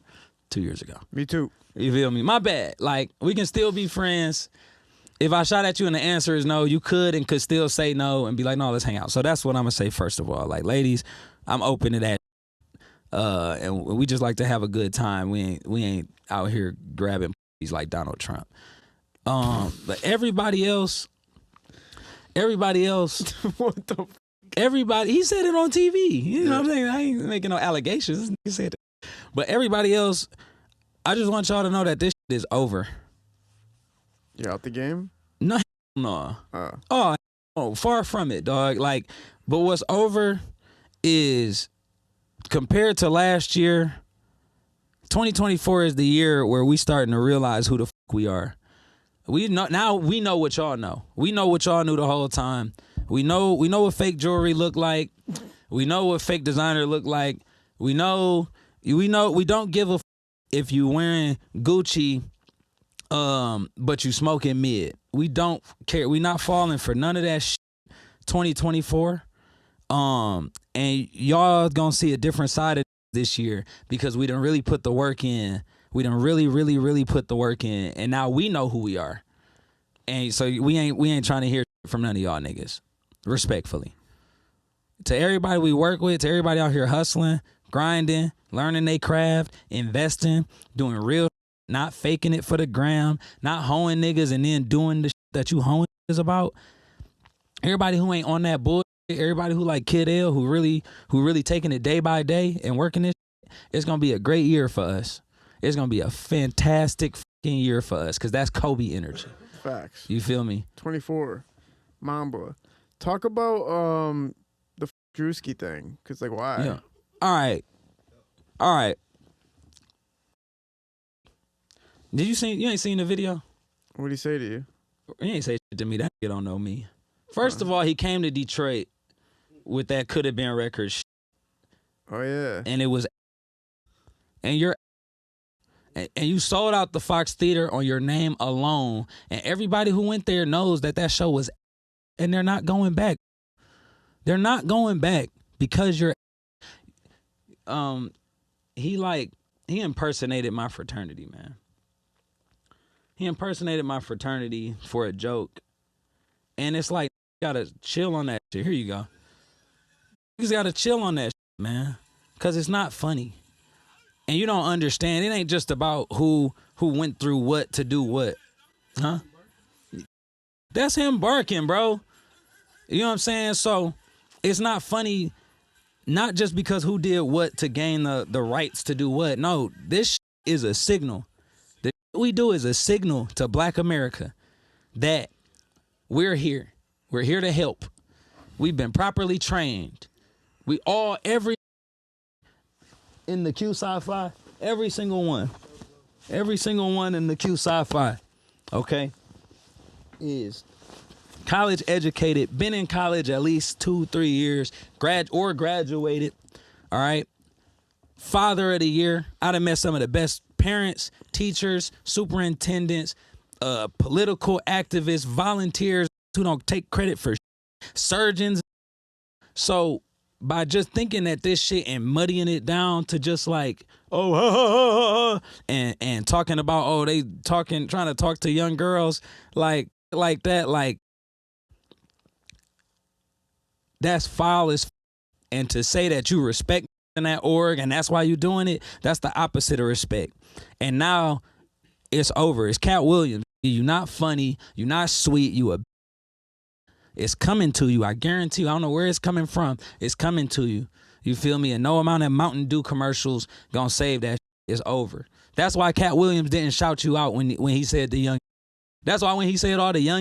2 years ago. Me too. You feel me? My bad. Like, we can still be friends. If I shot at you and the answer is no, you could still say no and be like, no, let's hang out. So that's what I'm gonna say first of all. Like, ladies, I'm open to that. And we just like to have a good time. We ain't out here grabbing p***s like Donald Trump. But everybody else, What the everybody, he said it on TV. You know what I'm saying? I ain't making no allegations. He said it. But everybody else, I just want y'all to know that this shit is over. You out the game? No. Oh, far from it, dog. Like, but what's over is, compared to last year, 2024 is the year where we starting to realize who the fuck we are. We know what y'all know. We know what y'all knew the whole time. We know what fake jewelry look like. We know what fake designer look like. We know we don't give a f- if you wearing Gucci but you smoking mid. We don't care. We not falling for none of that shit. 2024. And y'all gonna see a different side of this year because we done really put the work in. We done really, really, really put the work in, and now we know who we are. And so we ain't trying to hear from none of y'all niggas. Respectfully. To everybody we work with, to everybody out here hustling, grinding, learning they craft, investing, doing real, not faking it for the gram, not hoeing niggas and then doing the shit that you hoeing niggas about. Everybody who ain't on that bullshit, everybody who like Kid L, who really taking it day by day and working this shit, it's gonna be a great year for us. It's gonna be a fantastic fucking year for us, cause that's Kobe energy. Facts. You feel me? 24, Mamba. Talk about the Druski thing, cause like why? Yeah. All right. Did you ain't seen the video? What did he say to you? He ain't say shit to me. That nigga don't know me. First of all, he came to Detroit with that could have been record shit, Oh yeah. and it was, and you sold out the Fox Theater on your name alone, and everybody who went there knows that show was, and they're not going back. They're not going back because you're. He impersonated my fraternity, man. He impersonated my fraternity for a joke. And it's like, you gotta chill on that shit. Here you go. You just gotta chill on that shit, man. Cause it's not funny. And you don't understand. It ain't just about who went through what to do what. Huh? That's him barking, bro. You know what I'm saying? So it's not funny, not just because who did what to gain the rights to do what. No, this is a signal. The we do is a signal to Black America that we're here. We're here to help. We've been properly trained. We all, every in the Q Sci-Fi, every single one in the Q Sci-Fi, okay, is college educated, been in college at least 2-3 years, graduated, all right? Father of the year. I done met some of the best parents, teachers, superintendents, political activists, volunteers who don't take credit for surgeons. So by just thinking that this shit and muddying it down to just like, and talking about, they trying to talk to young girls like that, like, that's foul as and to say that you respect in that org and that's why you doing it, that's the opposite of respect. And now it's over. It's Cat Williams. You not funny. You not sweet. You a. It's coming to you. I guarantee you. I don't know where it's coming from. It's coming to you. You feel me? And no amount of Mountain Dew commercials gonna save that. It's over. That's why Cat Williams didn't shout you out when he said the young. That's why when he said all the young,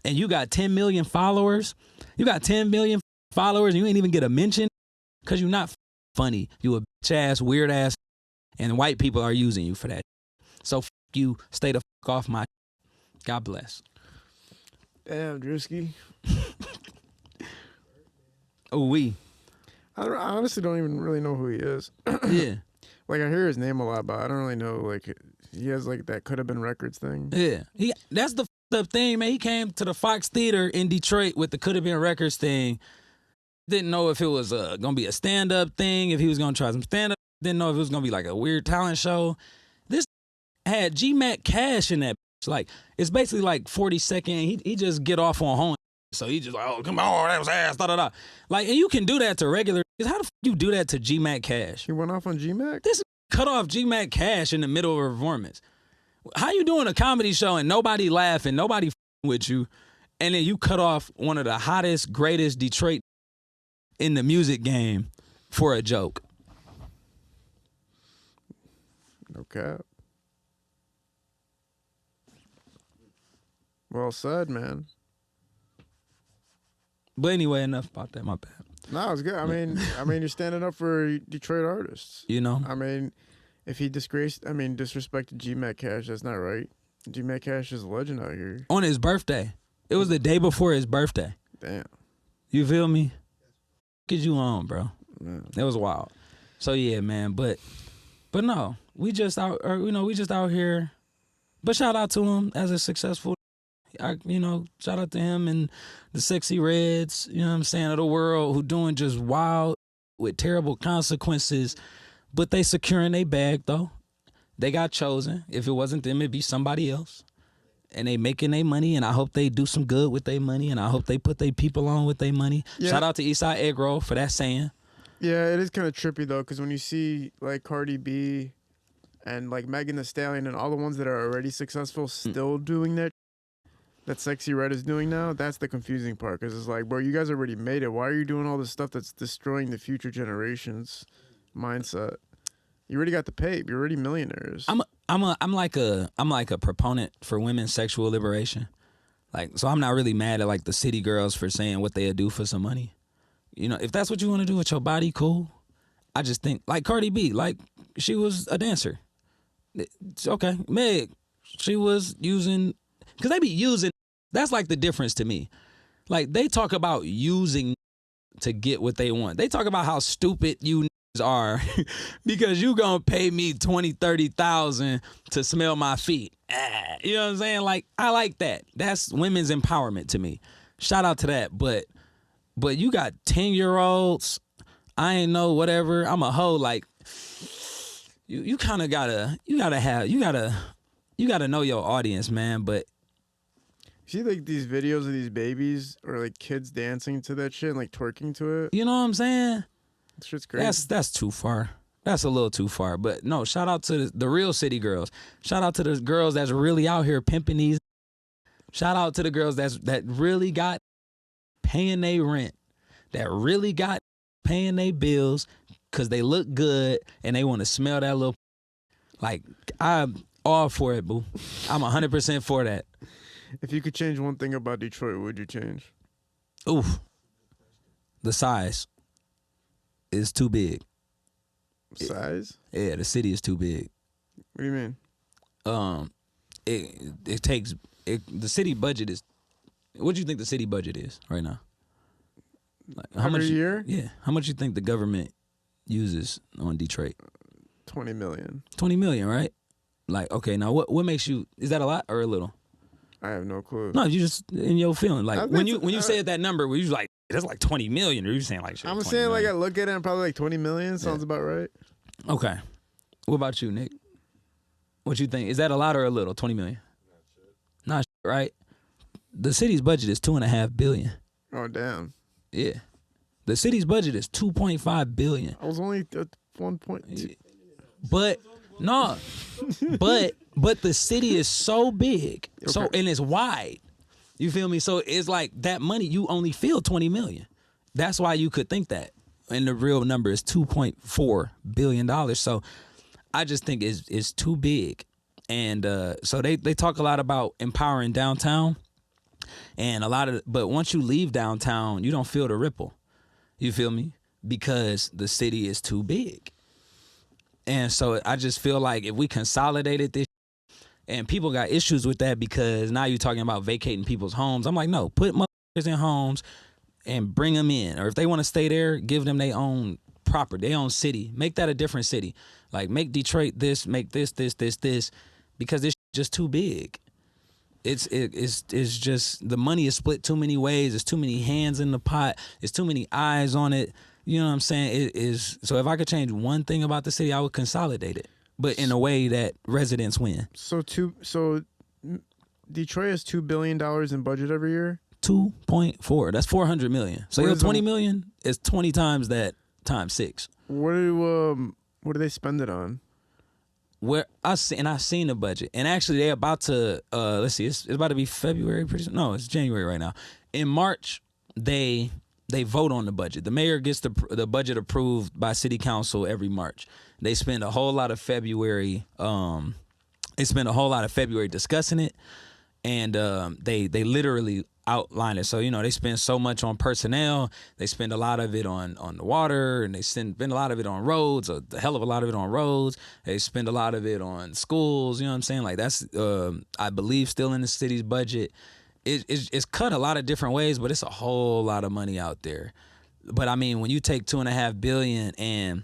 and you got 10 million followers, you got 10 million followers, and you ain't even get a mention because you're not funny. You a bitch ass, weird ass, and white people are using you for that. So you, stay the fuck off my. God bless. Damn, Druski. Oh, I honestly don't even really know who he is. Yeah. Like I hear his name a lot, but I don't really know. Like he has like that could have been records thing. Yeah. That's the up thing, man. He came to the Fox Theater in Detroit with the could have been records thing. Didn't know if it was gonna be a stand up thing, if he was gonna try some stand up. Didn't know if it was gonna be like a weird talent show. This had G-Mac Cash in that. Like it's basically like 40 second. He just get off on home. So he just like, oh come on, that was ass, da da da. Like, and you can do that to regular. How the fuck you do that to G-Mac Cash? He went off on G-Mac? This cut off G-Mac Cash in the middle of a performance. How you doing a comedy show and nobody laughing, nobody with you, and then you cut off one of the hottest, greatest Detroit in the music game for a joke? No cap. Well said, man. But anyway, enough about that. My bad. No, it's good. I mean, you're standing up for Detroit artists. You know. I mean, if he disrespected G-Mac Cash, that's not right. G-Mac Cash is a legend out here. On his birthday. It was the day before his birthday. Damn. You feel me? Get you on, bro. Man. It was wild. So yeah, man. But no, we just out here. But shout out to him as a successful. Shout out to him and the Sexy Reds, you know what I'm saying, of the world, who doing just wild with terrible consequences, but they securing their bag though. They got chosen. If it wasn't them, it'd be somebody else. and they making their money, and I hope they do some good with their money, and I hope they put their people on with their money. Yeah. Shout out to Eastside Egg Roll for that saying. Yeah, it is kind of trippy though, because when you see like Cardi B and like Megan Thee Stallion and all the ones that are already successful still doing that Sexy Red is doing now, that's the confusing part. Because it's like, bro, you guys already made it. Why are you doing all this stuff that's destroying the future generations' mindset? You already got the pay. You're already millionaires. I'm like a proponent for women's sexual liberation. Like, so I'm not really mad at like the city girls for saying what they'll do for some money. You know, if that's what you want to do with your body, cool. I just think like Cardi B, like she was a dancer. It's okay. Meg, she was using, because they be using, that's like the difference to me. Like they talk about using to get what they want. They talk about how stupid you are because you gonna pay me 20, 30,000 to smell my feet. You know what I'm saying? Like I like that. That's women's empowerment to me. Shout out to that. But you got 10-year-olds. I ain't know whatever. I'm a hoe. Like you kind of gotta know your audience, man. But see like these videos of these babies or like kids dancing to that shit and like twerking to it. you know what I'm saying? It's just crazy. That's too far. That's a little too far. But no, shout out to the real city girls. Shout out to the girls that's really out here pimping these. Shout out to the girls that really got paying their rent, that really got paying their bills because they look good and they want to smell that little. Like, I'm all for it, boo. I'm 100% for that. If you could change one thing about Detroit, what would you change? Oof. The size is too big. Size? Yeah, the city is too big. What do you mean? It takes the city budget is. What do you think the city budget is right now? Like how much a year? Yeah, how much you think the government uses on Detroit? 20 million. 20 million, right? Like, okay, now what makes you? Is that a lot or a little? I have no clue. No, you just in your feeling. Like when you said said that number, were you like that's like 20 million, or you saying like? Shit, I'm 20 saying million? like I look at it and probably like 20 million sounds about right. Okay, what about you, Nick? What you think? Is that a lot or a little? 20 million? Not shit, right? The city's budget is $2.5 billion. Oh damn. Yeah, the city's budget is $2.5 billion. I was only at 1.2. But no, but the city is so big, so and it's wide. You feel me? So it's like that money you only feel 20 million. That's why you could think that, and the real number is $2.4 billion. So I just think it's too big, and so they talk a lot about empowering downtown, and but once you leave downtown, you don't feel the ripple. You feel me? Because the city is too big. And so I just feel like if we consolidated this, and people got issues with that because now you're talking about vacating people's homes. I'm like, no, put motherfuckers in homes and bring them in. Or if they want to stay there, give them their own property, their own city. Make that a different city. Like make Detroit this, make this, because it's just too big. It's just the money is split too many ways. There's too many hands in the pot. There's too many eyes on it. You know what I'm saying? It is. So if I could change one thing about the city, I would consolidate it, but in a way that residents win. So Detroit has $2 billion in budget every year. 2.4. That's 400 million. So your 20 million is 20 times that times 6. What do they spend it on? Where I've seen the budget, and actually they're about to let's see, it's about to be February pretty soon. No, it's January right now. In March, they vote on the budget. The mayor gets the budget approved by city council every March. They spend a whole lot of February. Discussing it, and they literally outline it. So they spend so much on personnel. They spend a lot of it on the water, and they spend a lot of it on roads. A hell of a lot of it on roads. They spend a lot of it on schools. You know what I'm saying? Like that's I believe still in the city's budget. It's cut a lot of different ways, but it's a whole lot of money out there. But I mean, when you take $2.5 billion and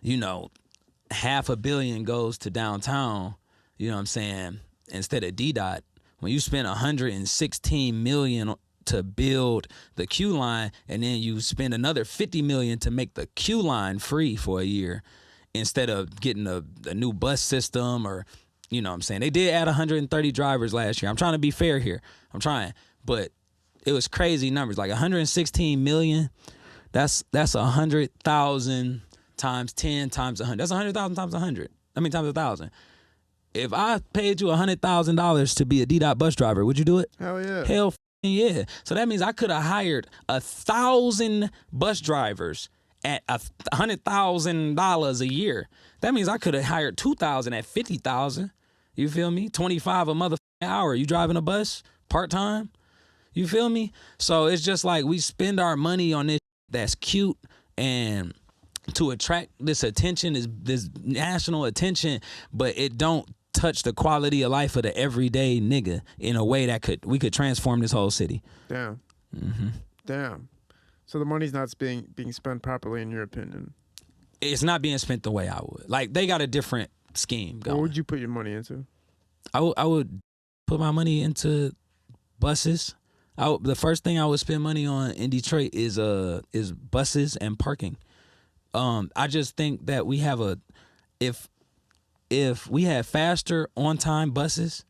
$500 million goes to downtown, you know what I'm saying, instead of DDOT, when you spend $116 million to build the Q line, and then you spend another $50 million to make the Q line free for a year, instead of getting a new bus system or You know what I'm saying? They did add 130 drivers last year. I'm trying to be fair here. I'm trying. But it was crazy numbers. Like 116 million, that's 100,000 times 10 times 100. That's 100,000 times 100. I mean, times 1,000. If I paid you $100,000 to be a D-Dot bus driver, would you do it? Hell yeah. Hell yeah. So that means I could have hired 1,000 bus drivers at $100,000 a year. That means I could have hired 2,000 at 50,000. You feel me? 25 a motherfucking hour. You driving a bus part-time? You feel me? So it's just like we spend our money on this that's cute and to attract this attention, this national attention, but it don't touch the quality of life of the everyday nigga in a way that we could transform this whole city. Damn. Mm-hmm. Damn. So the money's not being spent properly, in your opinion? It's not being spent the way I would. Like, they got a different scheme going. What would you put your money into? I would put my money into buses. The first thing I would spend money on in Detroit is buses and parking. I just think that we have if we had faster on-time buses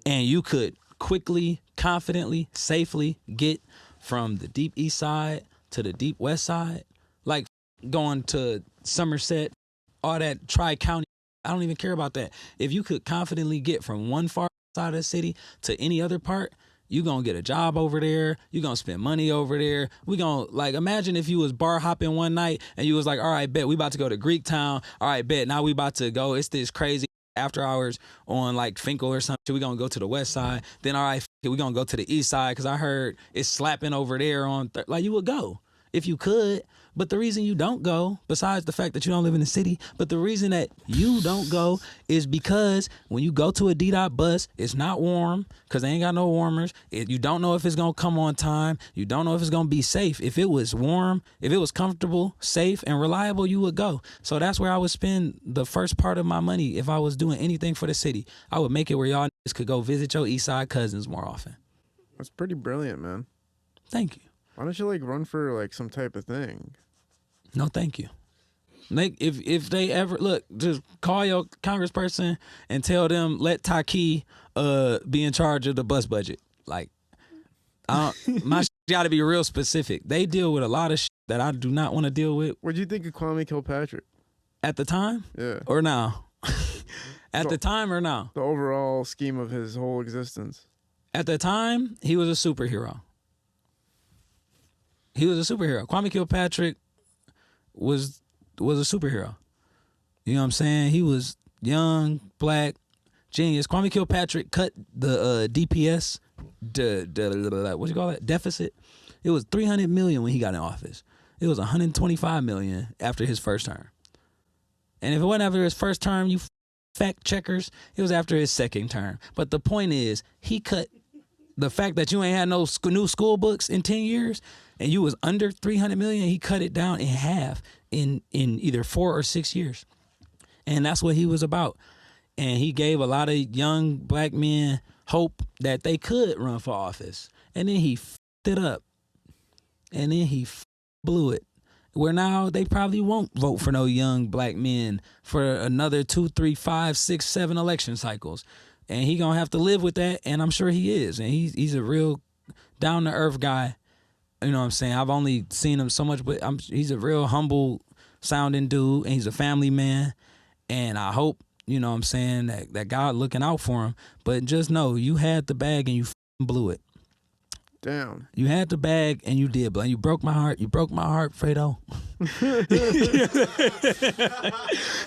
and you could quickly, confidently, safely get from the deep east side to the deep west side, like going to Somerset, all that Tri-County, I don't even care about that. If you could confidently get from one far side of the city to any other part, you gonna get a job over there. You gonna spend money over there. We gonna, like, imagine if you was bar hopping one night and you was like, all right, bet we about to go to Greek Town. All right, bet now we about to go. It's this crazy after hours on like Finkel or something. We gonna go to the west side. Then all right, we gonna go to the east side because I heard it's slapping over there on. Like, you would go if you could. But the reason you don't go, besides the fact that you don't live in the city, but the reason that you don't go is because when you go to a D-Dot bus, it's not warm because they ain't got no warmers. You don't know if it's going to come on time. You don't know if it's going to be safe. If it was warm, if it was comfortable, safe, and reliable, you would go. So that's where I would spend the first part of my money if I was doing anything for the city. I would make it where y'all niggas could go visit your east side cousins more often. That's pretty brilliant, man. Thank you. Why don't you, like, run for, like, some type of thing? No, thank you. Like, if they ever look, just call your congressperson and tell them let Taki be in charge of the bus budget. Like, my shit got to be real specific. They deal with a lot of shit that I do not want to deal with. What do you think of Kwame Kilpatrick? At the time? Yeah. Or now? At the time or now? The overall scheme of his whole existence. At the time, he was a superhero. He was a superhero. Kwame Kilpatrick was a superhero. You know what I'm saying? He was young, black, genius. Kwame Kilpatrick cut the DPS, what you call that? Deficit. It was $300 million when he got in office. It was $125 million after his first term. And if it wasn't after his first term, you fact checkers, it was after his second term. But the point is, he cut the fact that you ain't had no new school books in 10 years and you was under 300 million, he cut it down in half in either 4 or 6 years. And that's what he was about. And he gave a lot of young black men hope that they could run for office. And then he f***ed it up. And then he blew it. Where now they probably won't vote for no young black men for another 2, 3, 5, 6, 7 election cycles. And he gonna have to live with that, and I'm sure he is. And he's a real down-to-earth guy. You know what I'm saying? I've only seen him so much, but he's a real humble-sounding dude, and he's a family man. And I hope, you know what I'm saying, that God looking out for him. But just know, you had the bag and you blew it. Damn. You had the bag and you did, but you broke my heart. You broke my heart, Fredo.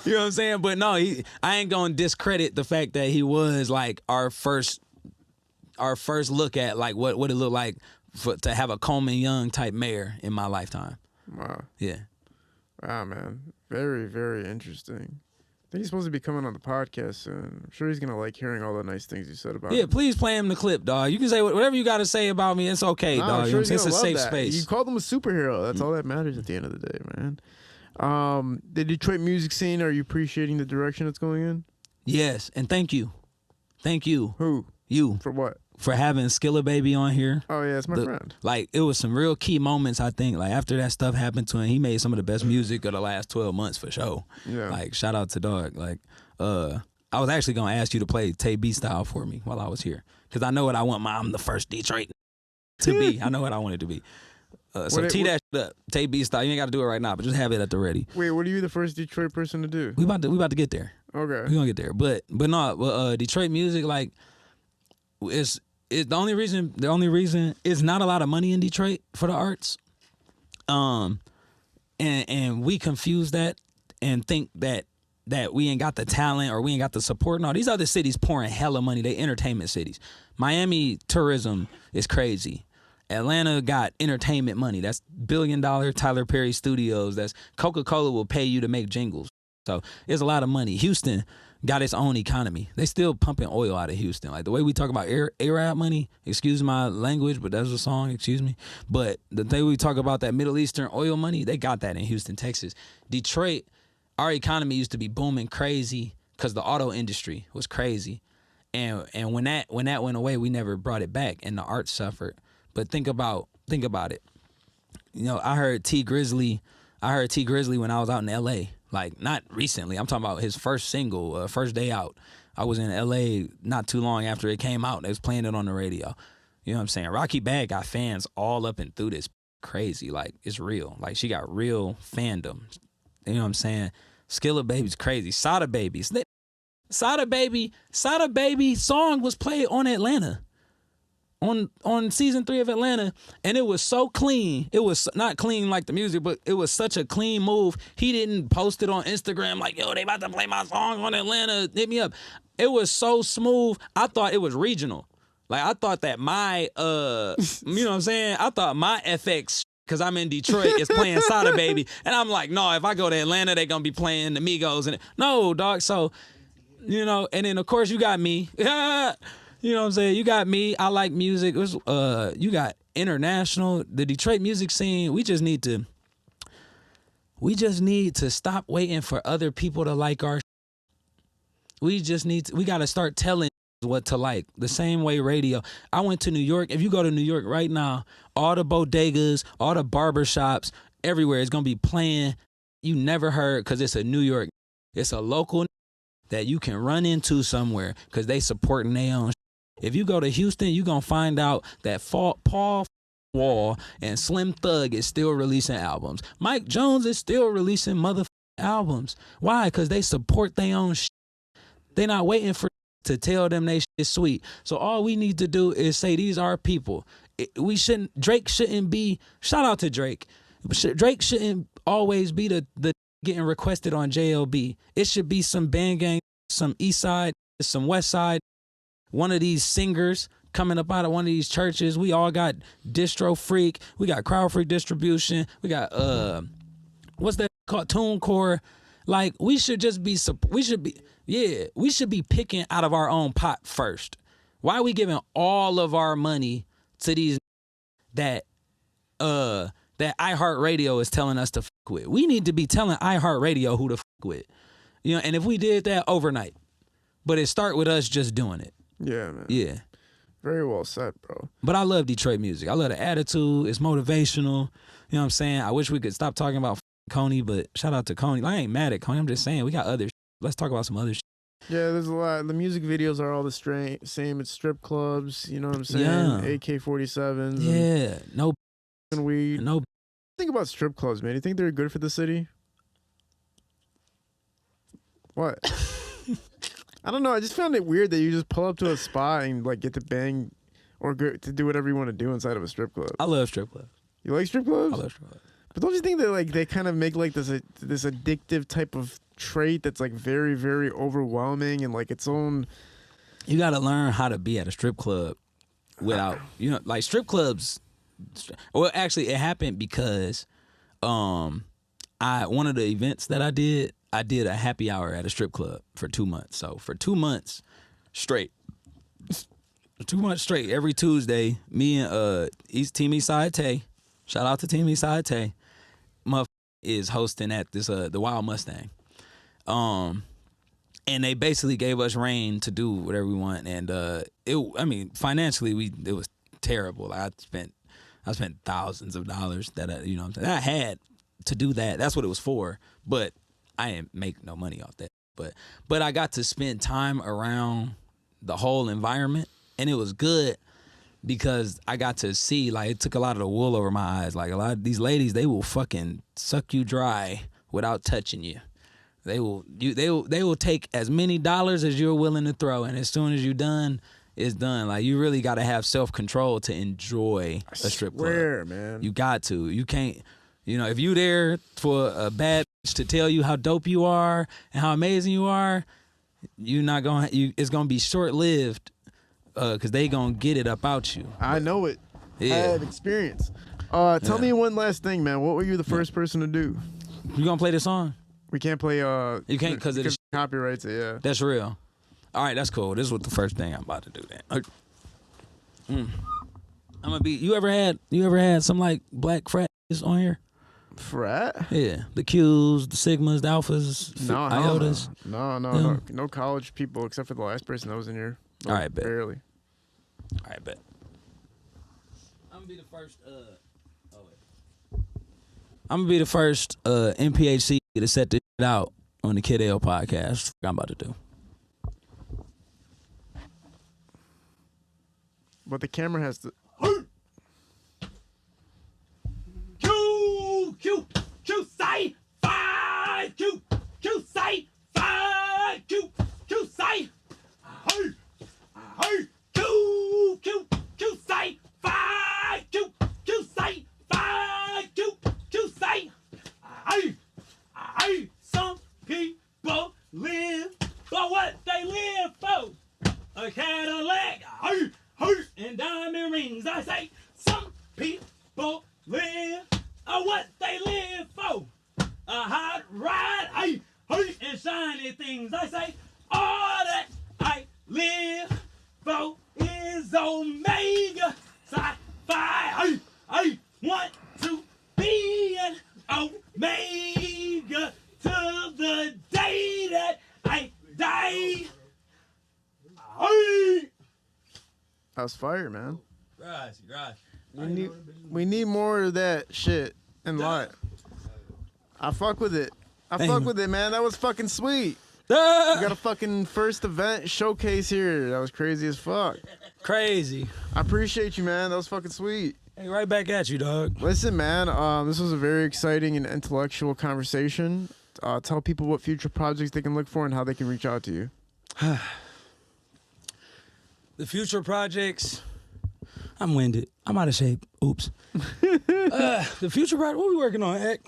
You know what I'm saying? But no, I ain't gonna discredit the fact that he was like our first look at like what it looked like to have a Coleman Young type mayor in my lifetime. Wow. Yeah. Wow, man. Very, very interesting. I think he's supposed to be coming on the podcast soon. I'm sure he's gonna like hearing all the nice things you said about Yeah, him. please play him the clip, dog. You can say whatever you got to say about me. It's okay, Nah, dog. I'm You sure know what I'm saying? he's It's a gonna safe love that. space. You called him a superhero. That's all that matters at the end of the day, man. The Detroit music scene, are you appreciating the direction it's going in? Yes, and thank you. Thank you. Who? You. For what? For having Skilla Baby on here. Oh, yeah, it's my friend. Like, it was some real key moments, I think. Like, after that stuff happened to him, he made some of the best music of the last 12 months for sure. Yeah. Like, shout out to dog. Like, I was actually gonna ask you to play Tay B style for me while I was here, because I know what I want. I'm the first Detroit to be. I know what I want it to be. So tee that shit up, Tay B style. You ain't got to do it right now, but just have it at the ready. Wait, what are you the first Detroit person to do? We about to get there. Okay, we gonna get there. But no, Detroit music, like, it's the only reason it's not a lot of money in Detroit for the arts. And we confuse that and think that we ain't got the talent or we ain't got the support. No, these other cities pouring hella money. They entertainment cities. Miami tourism is crazy. Atlanta got entertainment money. That's $1 billion Tyler Perry Studios. That's Coca-Cola will pay you to make jingles. So there's a lot of money. Houston got its own economy. They still pumping oil out of Houston. Like the way we talk about Arab money, excuse my language, but that's a song, excuse me. But the way we talk about that Middle Eastern oil money, they got that in Houston, Texas. Detroit, our economy used to be booming crazy because the auto industry was crazy. And when that went away, we never brought it back, and the arts suffered. But think about it. You know, I heard T Grizzly when I was out in LA. Like, not recently. I'm talking about his first single, First Day Out. I was in LA not too long after it came out. They was playing it on the radio. You know what I'm saying? Rocky Bad got fans all up and through this. Crazy. Like, it's real. Like, she got real fandom. You know what I'm saying? Skilla Baby's crazy. Sada Baby song was played on Atlanta. On season 3 of Atlanta, and it was so clean. It was not clean like the music, but it was such a clean move. He didn't post it on Instagram like, yo, they about to play my song on Atlanta, hit me up. It was so smooth. I thought it was regional. Like, I thought that my, you know what I'm saying? I thought my FX, because I'm in Detroit, is playing Sada Baby. And I'm like, no, if I go to Atlanta, they're going to be playing the Migos. And no, dog. So, you know, and then, of course, you got me. You know what I'm saying? You got me. I like music. You got international. The Detroit music scene. We just need to stop waiting for other people to like our. We got to start telling what to like. The same way radio. I went to New York. If you go to New York right now, all the bodegas, all the barbershops, everywhere is gonna be playing. You never heard, because it's a New York. It's a local that you can run into somewhere because they supporting their own. If you go to Houston, you're going to find out that Paul Wall and Slim Thug is still releasing albums. Mike Jones is still releasing albums. Why? Because they support their own shit. They're not waiting for to tell them they shit is sweet. So all we need to do is say these are people. Drake shouldn't be, shout out to Drake. Drake shouldn't always be the getting requested on JLB. It should be some Band Gang, some East Side, some West Side. One of these singers coming up out of one of these churches. We all got Distro Freak. We got CrowdFreak distribution. We got what's that called? TuneCore. Like, we should be picking out of our own pot first. Why are we giving all of our money to these that iHeartRadio is telling us to fuck with? We need to be telling iHeartRadio who to fuck with. You know, and if we did that overnight, but it start with us just doing it. Yeah, man. Yeah. Very well said, bro. But I love Detroit music. I love the attitude. It's motivational. You know what I'm saying? I wish we could stop talking about Coney, but shout out to Coney. I ain't mad at Coney. I'm just saying we got other Let's talk about some other shit. Yeah, there's a lot. The music videos are all the same. It's strip clubs, you know what I'm saying? Yeah. AK-47s. Yeah. No weed. No. Think about strip clubs, man. You think they're good for the city? What? I don't know. I just found it weird that you just pull up to a spot and like get to bang or to do whatever you want to do inside of a strip club. I love strip clubs. You like strip clubs? I love strip clubs. But don't you think that like they kind of make like this addictive type of trait that's like very, very overwhelming and like its own? You got to learn how to be at a strip club without, you know, like strip clubs. Well, actually, it happened because one of the events that I did a happy hour at a strip club for 2 months. So for 2 months straight, every Tuesday, me and Team Eastside Tay, shout out to Team Eastside Tay, is hosting at this the Wild Mustang. And they basically gave us reign to do whatever we want. And financially it was terrible. I spent thousands of dollars that I had to do that. That's what it was for. But I didn't make no money off that. but I got to spend time around the whole environment, and it was good because I got to see, like, it took a lot of the wool over my eyes. Like, a lot of these ladies, they will fucking suck you dry without touching you. They will take as many dollars as you're willing to throw, and as soon as you're done, it's done. Like, you really got to have self-control to enjoy a strip club. Man. You got to. You can't, if you there for a bad bitch to tell you how dope you are and how amazing you are, you're not going to, it's going to be short-lived because they going to get it up out you. I know it. Yeah. I have experience. Tell me one last thing, man. What were you the first person to do? You going to play this song? We can't play. You can't because it copyrights it. Yeah. That's real. All right, that's cool. This was the first thing I'm about to do. Then I'm gonna be. You ever had some like black frat on here? Frat? Yeah, the Qs, the Sigmas, the Alphas, Iotas. No college people except for the last person that was in here. All right, bet. Barely. All right, bet. I'm gonna be the first. I'm gonna be the first MPHC to set this shit out on the Kid L podcast. I'm about to do. But the camera has to. Q say five Q say five Q say hey Q say five Q say five Q say hey some people live for what they live for, a Cadillac and diamond rings. I say some people live what they live for, a hot ride and shiny things. I say all that I live for is Omega Sci-Fi. I want to be an Omega till the day that I die. That was fire, man. Right. We need more of that shit in life. I fuck with it. Man. That was fucking sweet. We got a fucking first event showcase here. That was crazy as fuck. Crazy. I appreciate you, man. That was fucking sweet. Hey, right back at you, dog. Listen, man. This was a very exciting and intellectual conversation. Tell people what future projects they can look for and how they can reach out to you. The future projects. I'm winded. I'm out of shape. Oops. The future project. What we working on, Heck?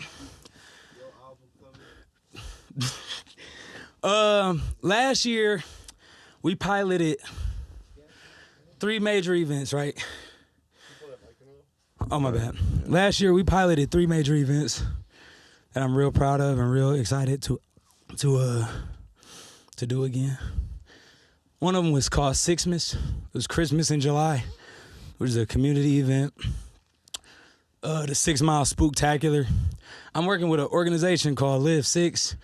Last year we piloted 3 major events, right? Oh, my bad. Last year we piloted 3 major events that I'm real proud of and real excited to do again. One of them was called Sixmas. It was Christmas in July, which is a community event. The 6 Mile Spooktacular. I'm working with an organization called Live 6,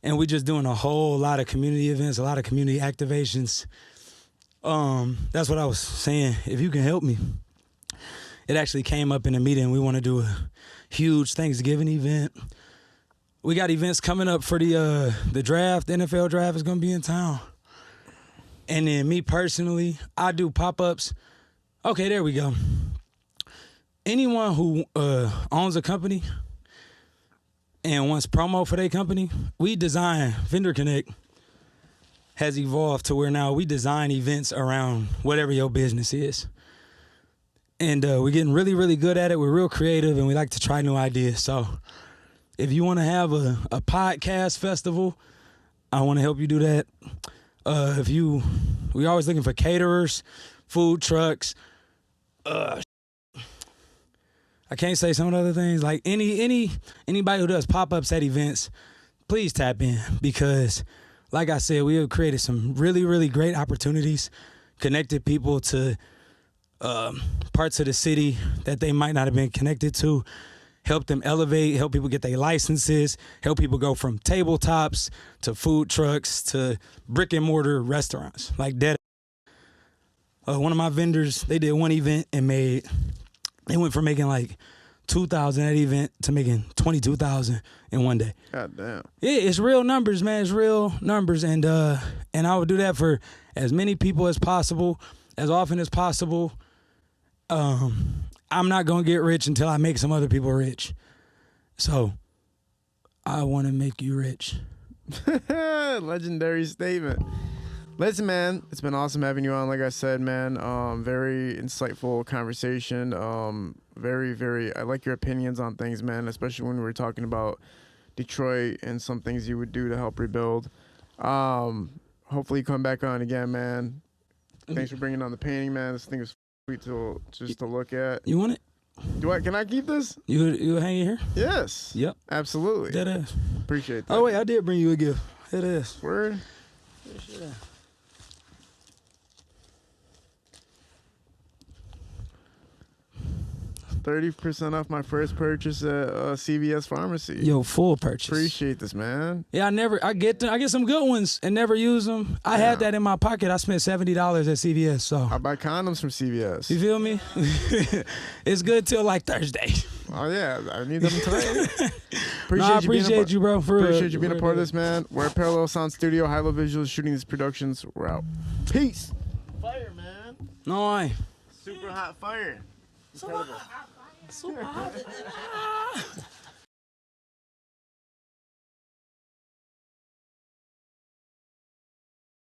and we're just doing a whole lot of community events, a lot of community activations. That's what I was saying. If you can help me. It actually came up in a meeting. We want to do a huge Thanksgiving event. We got events coming up for the draft. The NFL draft is going to be in town. And then me personally, I do pop-ups. Okay, there we go. Anyone who owns a company and wants promo for their company, we design, Vendor Connect has evolved to where now we design events around whatever your business is. And we're getting really, really good at it. We're real creative, and we like to try new ideas. So if you want to have a podcast festival, I want to help you do that. We're always looking for caterers, food trucks. I can't say some of the other things. Like anybody who does pop-ups at events, please tap in because, like I said, we have created some really, really great opportunities, connected people to parts of the city that they might not have been connected to, help them elevate, help people get their licenses, help people go from tabletops to food trucks to brick and mortar restaurants. Like that. One of my vendors, they did one event and they went from making like $2,000 at event to making $22,000 in one day. God damn. Yeah, it's real numbers, man. It's real numbers, and I would do that for as many people as possible, as often as possible. I'm not gonna get rich until I make some other people rich. So I want to make you rich. Legendary statement. Listen, man, it's been awesome having you on. Like I said, man, very insightful conversation. Very, I like your opinions on things, man, especially when we were talking about Detroit and some things you would do to help rebuild. Hopefully you come back on again, man. Thanks for bringing on the painting, man. This thing is sweet to look at. You want it? Can I keep this? You hang it here? Yes. Yep. Absolutely. That ass. Appreciate that. Oh wait, I did bring you a gift. It is. Word. 30% off my first purchase at CVS Pharmacy. Yo, full purchase. Appreciate this, man. Yeah, I get some good ones and never use them. I had that in my pocket. I spent $70 at CVS. So I buy condoms from CVS. You feel me? It's good till like Thursday. Oh yeah, I need them today. I appreciate you, bro. Appreciate you being a part of this, man. We're at Parallel Sound Studio, High Low Visuals, shooting these productions. We're out. Peace. Fire, man. No, I. Super hot fire. Incredible. So hot.